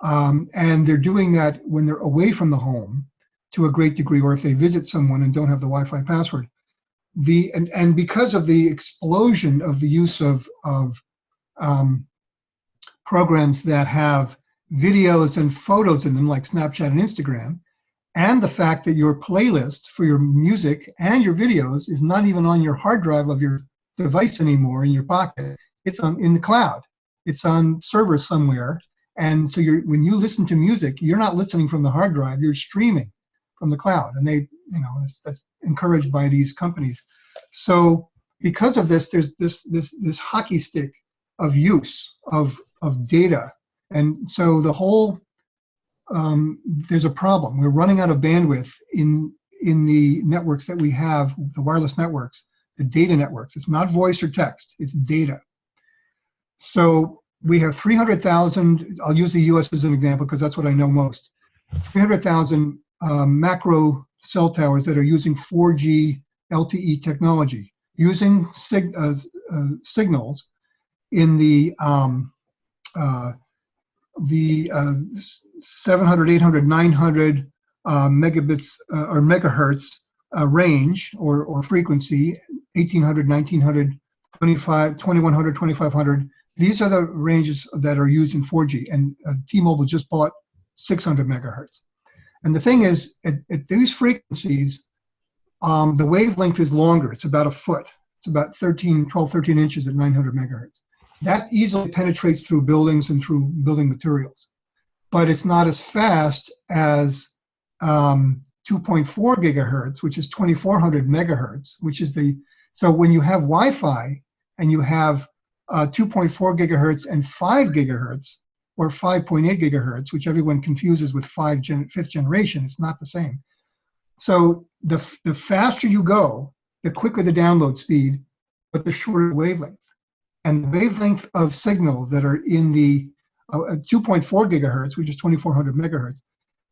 and they're doing that when they're away from the home to a great degree, or if they visit someone and don't have the Wi-Fi password. And because of the explosion of the use of programs that have videos and photos in them, like Snapchat and Instagram, and the fact that your playlist for your music and your videos is not even on your hard drive of your device anymore in your pocket. It's in the cloud. It's on servers somewhere. And so when you listen to music, you're not listening from the hard drive, you're streaming from the cloud. And that's encouraged by these companies. So because of this, there's this hockey stick of use of data. And so the whole, there's a problem. We're running out of bandwidth in the networks that we have, the wireless networks, the data networks. It's not voice or text, it's data. So we have 300,000, I'll use the US as an example because that's what I know most, 300,000 macro cell towers that are using 4G LTE technology, using signals in the 700, 800, 900 megabits or megahertz range or frequency, 1800, 1900, 2100, 2500. These are the ranges that are used in 4G, and T-Mobile just bought 600 megahertz. And the thing is, at these frequencies, the wavelength is longer. It's about a foot. It's about 12, 13 inches at 900 megahertz. That easily penetrates through buildings and through building materials. But it's not as fast as 2.4 gigahertz, which is 2400 megahertz, which is so when you have Wi-Fi and you have 2.4 gigahertz and 5 gigahertz, or 5.8 gigahertz, which everyone confuses with fifth generation, it's not the same. So the faster you go, the quicker the download speed, but the shorter wavelength. And the wavelength of signals that are in the 2.4 gigahertz, which is 2400 megahertz,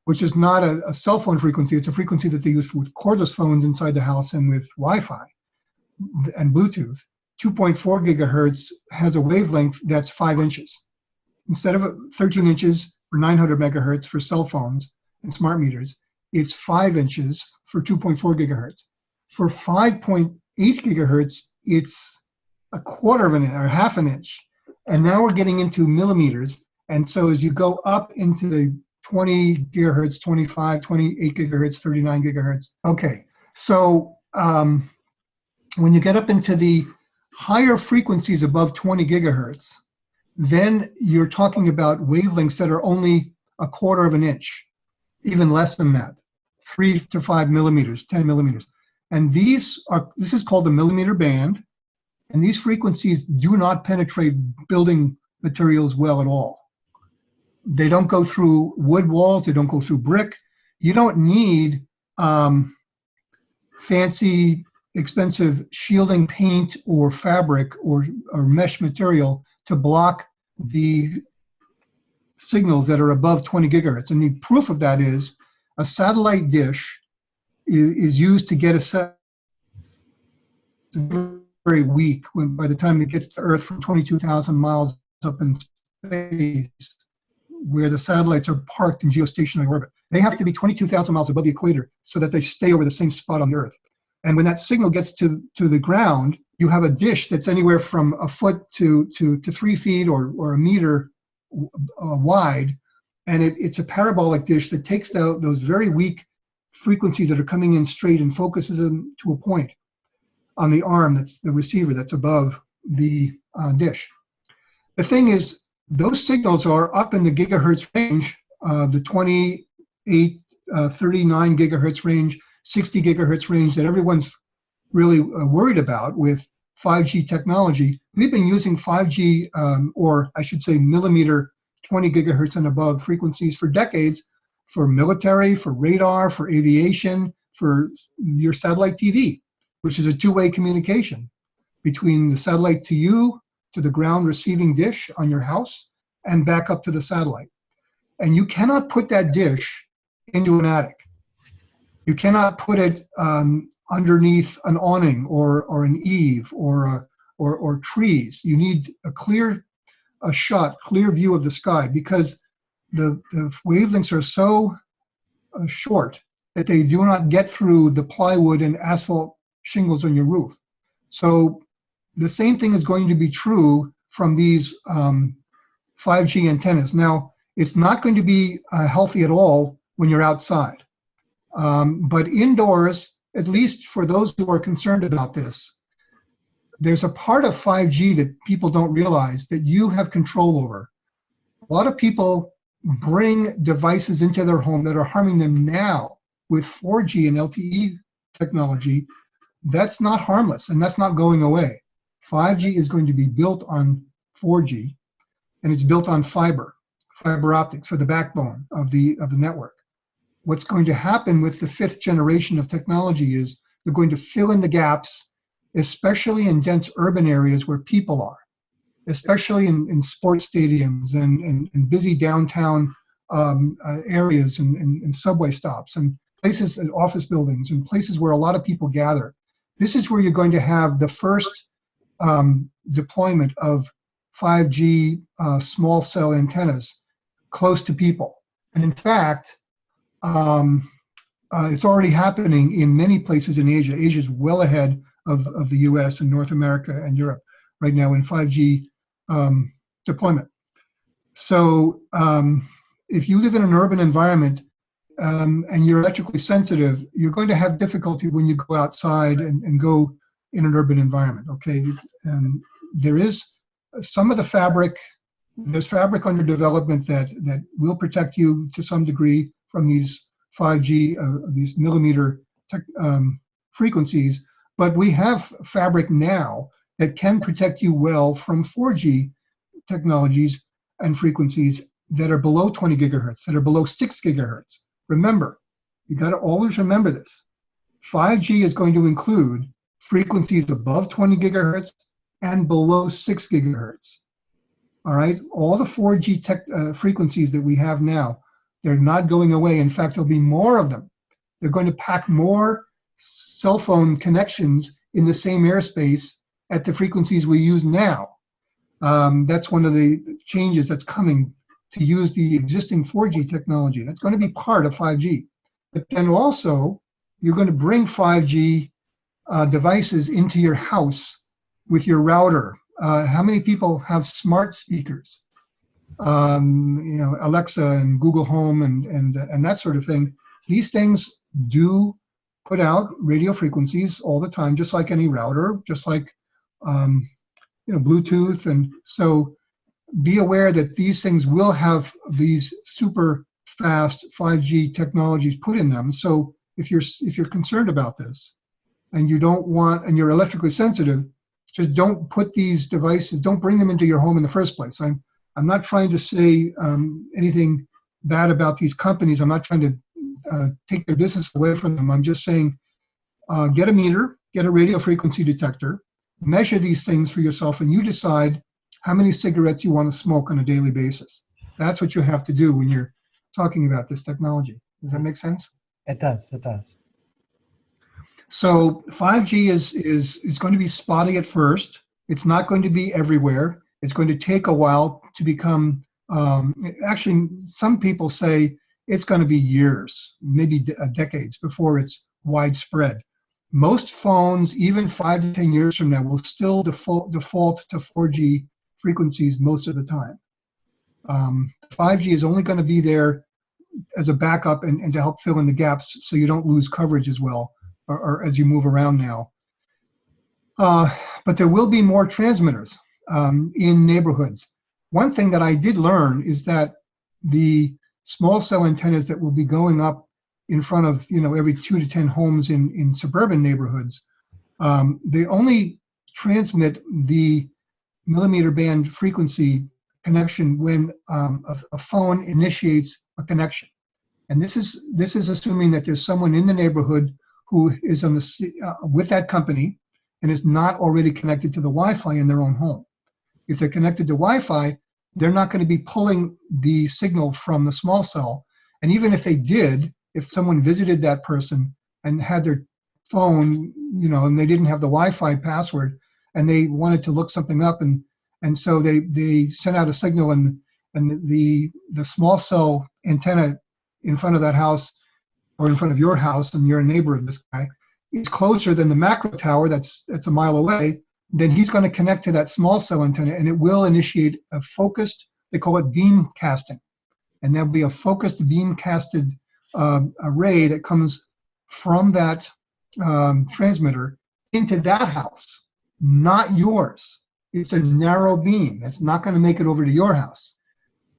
which is not a cell phone frequency, it's a frequency that they use with cordless phones inside the house and with Wi-Fi and Bluetooth. 2.4 gigahertz has a wavelength that's 5 inches. Instead of 13 inches for 900 megahertz for cell phones and smart meters, it's 5 inches for 2.4 gigahertz. For 5.8 gigahertz, it's a quarter of an inch or half an inch. And now we're getting into millimeters. And so as you go up into the 20 gigahertz, 25, 28 gigahertz, 39 gigahertz. Okay, so when you get up into the higher frequencies above 20 gigahertz, then you're talking about wavelengths that are only a quarter of an inch, even less than that, 3 to 5 millimeters, 10 millimeters. And this is called the millimeter band, and these frequencies do not penetrate building materials well at all. They don't go through wood walls, they don't go through brick. You don't need fancy, expensive shielding paint or fabric or mesh material to block the signals that are above 20 gigahertz. And the proof of that is a satellite dish is used to get a set very weak when by the time it gets to Earth from 22,000 miles up in space, where the satellites are parked in geostationary orbit. They have to be 22,000 miles above the equator so that they stay over the same spot on the Earth. And when that signal gets to the ground, you have a dish that's anywhere from a foot to 3 feet or a meter wide, and it's a parabolic dish that takes those very weak frequencies that are coming in straight and focuses them to a point on the arm that's the receiver that's above the dish. The thing is, those signals are up in the gigahertz range, the 28, 39 gigahertz range, 60 gigahertz range that everyone's really worried about with 5G technology. We've been using 5G, or I should say millimeter 20 gigahertz and above frequencies for decades, for military, for radar, for aviation, for your satellite TV, which is a two-way communication between the satellite to you, to the ground receiving dish on your house, and back up to the satellite. And you cannot put that dish into an attic. You cannot put it underneath an awning or an eave or trees. You need a clear view of the sky, because the wavelengths are so short that they do not get through the plywood and asphalt shingles on your roof. So the same thing is going to be true from these 5G antennas. Now, it's not going to be healthy at all when you're outside. But indoors, at least for those who are concerned about this, there's a part of 5G that people don't realize that you have control over. A lot of people bring devices into their home that are harming them now with 4G and LTE technology. That's not harmless, and that's not going away. 5G is going to be built on 4G, and it's built on fiber optics for the backbone of the network. What's going to happen with the 5th generation of technology is they're going to fill in the gaps, especially in dense urban areas where people are, especially in sports stadiums and busy downtown areas and subway stops and places and office buildings and places where a lot of people gather. This is where you're going to have the first deployment of 5G small cell antennas close to people. And in fact, it's already happening in many places in Asia. Asia is well ahead of the US and North America and Europe right now in 5G deployment. So if you live in an urban environment and you're electrically sensitive, you're going to have difficulty when you go outside and go in an urban environment, okay? There is some of the fabric, there's fabric under development that will protect you to some degree from these 5G, these millimeter frequencies, but we have fabric now that can protect you well from 4G technologies and frequencies that are below 20 gigahertz, that are below 6 gigahertz. Remember, you got to always remember this. 5G is going to include frequencies above 20 gigahertz and below 6 gigahertz. All right, all the 4G frequencies that we have now, they're not going away. In fact, there'll be more of them. They're going to pack more cell phone connections in the same airspace at the frequencies we use now. That's one of the changes that's coming, to use the existing 4G technology. That's going to be part of 5G. But then also, you're going to bring 5G devices into your house with your router. How many people have smart speakers? Alexa and Google Home and that sort of thing. These things do put out radio frequencies all the time, just like any router, just like Bluetooth. And so be aware that these things will have these super fast 5G technologies put in them. So if you're concerned about this, and you don't want, and you're electrically sensitive, just don't put these devices, don't bring them into your home in the first place. I'm not trying to say anything bad about these companies. I'm not trying to take their business away from them. I'm just saying, get a meter, get a radio frequency detector, measure these things for yourself, and you decide how many cigarettes you want to smoke on a daily basis. That's what you have to do when you're talking about this technology. Does that make sense? It does. It does. So 5G is going to be spotty at first. It's not going to be everywhere. It's going to take a while to become, actually, some people say it's going to be years, maybe decades before it's widespread. Most phones, even 5 to 10 years from now, will still default to 4G frequencies most of the time. 5G is only going to be there as a backup and to help fill in the gaps so you don't lose coverage as well, or as you move around now. But there will be more transmitters in neighborhoods. One thing that I did learn is that the small cell antennas that will be going up in front of every 2 to 10 homes in suburban neighborhoods, they only transmit the millimeter band frequency connection when a phone initiates a connection. And this is assuming that there's someone in the neighborhood who is on with that company and is not already connected to the Wi-Fi in their own home. If they're connected to Wi-Fi, they're not going to be pulling the signal from the small cell. And even if they did, if someone visited that person and had their phone, and they didn't have the Wi-Fi password, and they wanted to look something up, and so they sent out a signal, and the small cell antenna in front of that house, or in front of your house, and you're a neighbor of this guy, is closer than the macro tower that's a mile away, then he's going to connect to that small cell antenna, and it will initiate a focused, they call it beam casting. And there'll be a focused beam casted array that comes from that transmitter into that house, not yours. It's a narrow beam. It's not going to make it over to your house.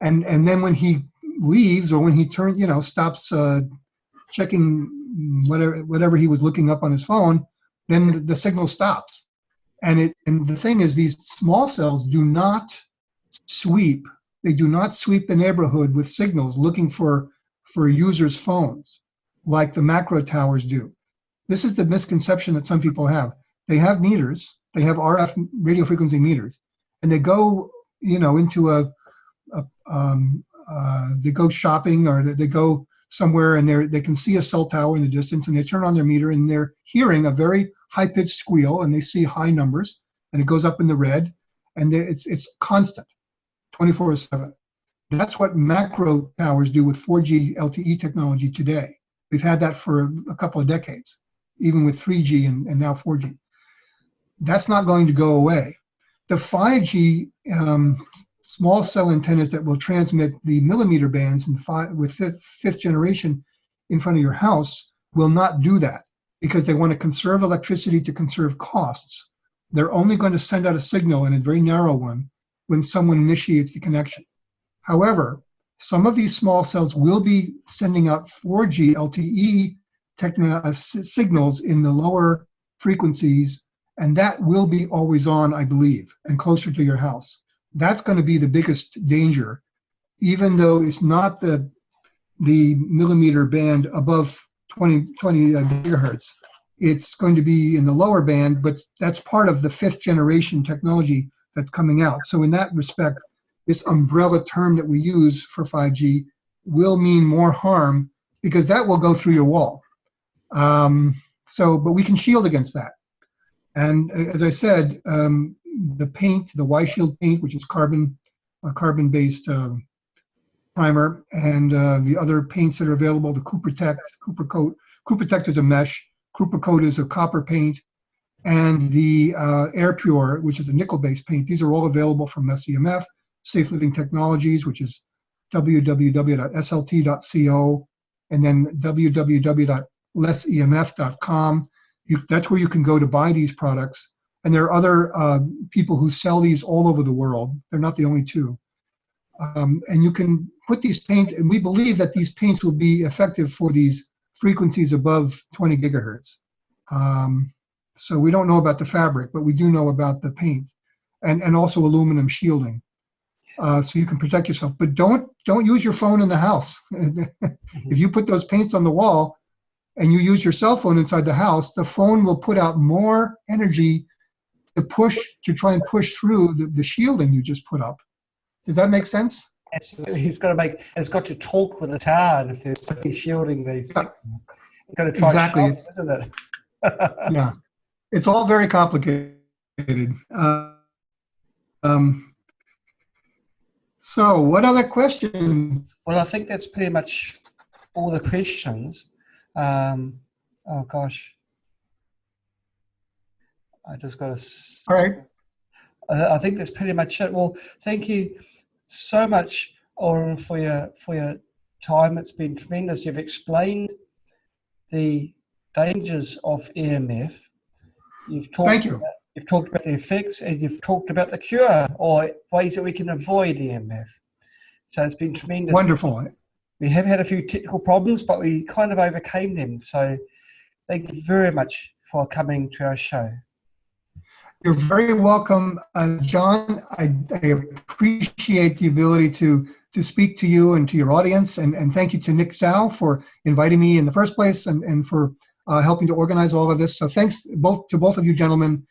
And then when he leaves, or when he turns, stops checking whatever he was looking up on his phone, then the signal stops. And the thing is, these small cells do not sweep. They do not sweep the neighborhood with signals looking for users' phones like the macro towers do. This is the misconception that some people have. They have meters. They have RF radio frequency meters, and they go, into they go shopping, or they go somewhere, and they can see a cell tower in the distance, and they turn on their meter, and they're hearing a very high-pitched squeal, and they see high numbers, and it goes up in the red, and it's constant, 24/7. That's what macro towers do with 4G LTE technology today. We've had that for a couple of decades, even with 3G and now 4G. That's not going to go away. The 5G small cell antennas that will transmit the millimeter bands with fifth generation in front of your house will not do that, because they want to conserve electricity to conserve costs. They're only going to send out a signal, and a very narrow one, when someone initiates the connection. However, some of these small cells will be sending out 4G LTE signals in the lower frequencies, and that will be always on, I believe, and closer to your house. That's going to be the biggest danger, even though it's not the millimeter band above 20 gigahertz. It's going to be in the lower band, but that's part of the 5th generation technology that's coming out. So in that respect, this umbrella term that we use for 5G will mean more harm, because that will go through your wall. But we can shield against that. And as I said, the paint, the Y-Shield paint, which is carbon-based primer, and the other paints that are available, the Cooper Coat. Cooper Protect is a mesh. Cooper Coat is a copper paint. And the Air Pure, which is a nickel-based paint. These are all available from SEMF, Safe Living Technologies, which is www.slt.co, and then www.lessemf.com. That's where you can go to buy these products. And there are other people who sell these all over the world. They're not the only two. And you can put these paints, and we believe that these paints will be effective for these frequencies above 20 gigahertz. So we don't know about the fabric, but we do know about the paint, and also aluminum shielding. So you can protect yourself. But don't use your phone in the house. If you put those paints on the wall and you use your cell phone inside the house, the phone will put out more energy to try and push through the shielding you just put up. Does that make sense? Absolutely. It's got to talk with the tower, and if there's shielding these, yeah. It's got to try exactly. shots, isn't it? Yeah, it's all very complicated. So what other questions? Well, I think that's pretty much all the questions. Oh gosh, I just got to. All right. I think that's pretty much it. Well, thank you so much, Oram, for your time. It's been tremendous. You've explained the dangers of EMF. You've talked about the effects, and you've talked about the cure, or ways that we can avoid EMF. So it's been tremendous. Wonderful. We have had a few technical problems, but we kind of overcame them. So thank you very much for coming to our show. You're very welcome, John. I appreciate the ability to speak to you and to your audience, and thank you to Nick Zhao for inviting me in the first place, and for helping to organize all of this. So thanks to both of you gentlemen.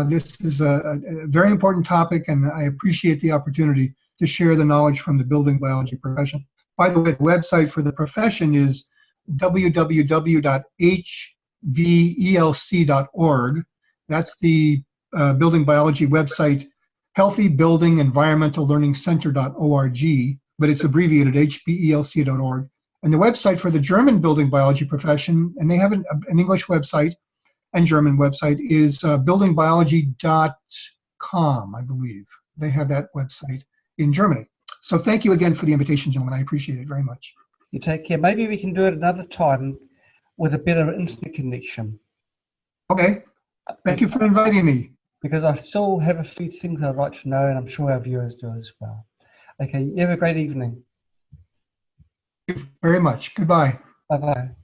This is a very important topic, and I appreciate the opportunity to share the knowledge from the building biology profession. By the way, the website for the profession is www.hbelc.org. That's the building biology website, Healthy Building Environmental Learning Center.org, but it's abbreviated hbelc.org. And the website for the German building biology profession, and they have an English website and German website, is buildingbiology.com, I believe. They have that website in Germany. So thank you again for the invitation, gentlemen. I appreciate it very much. You take care. Maybe we can do it another time with a better internet connection. Okay. Thank you for inviting me. Because I still have a few things I'd like to know, and I'm sure our viewers do as well. Okay, you have a great evening. Thank you very much. Goodbye. Bye-bye.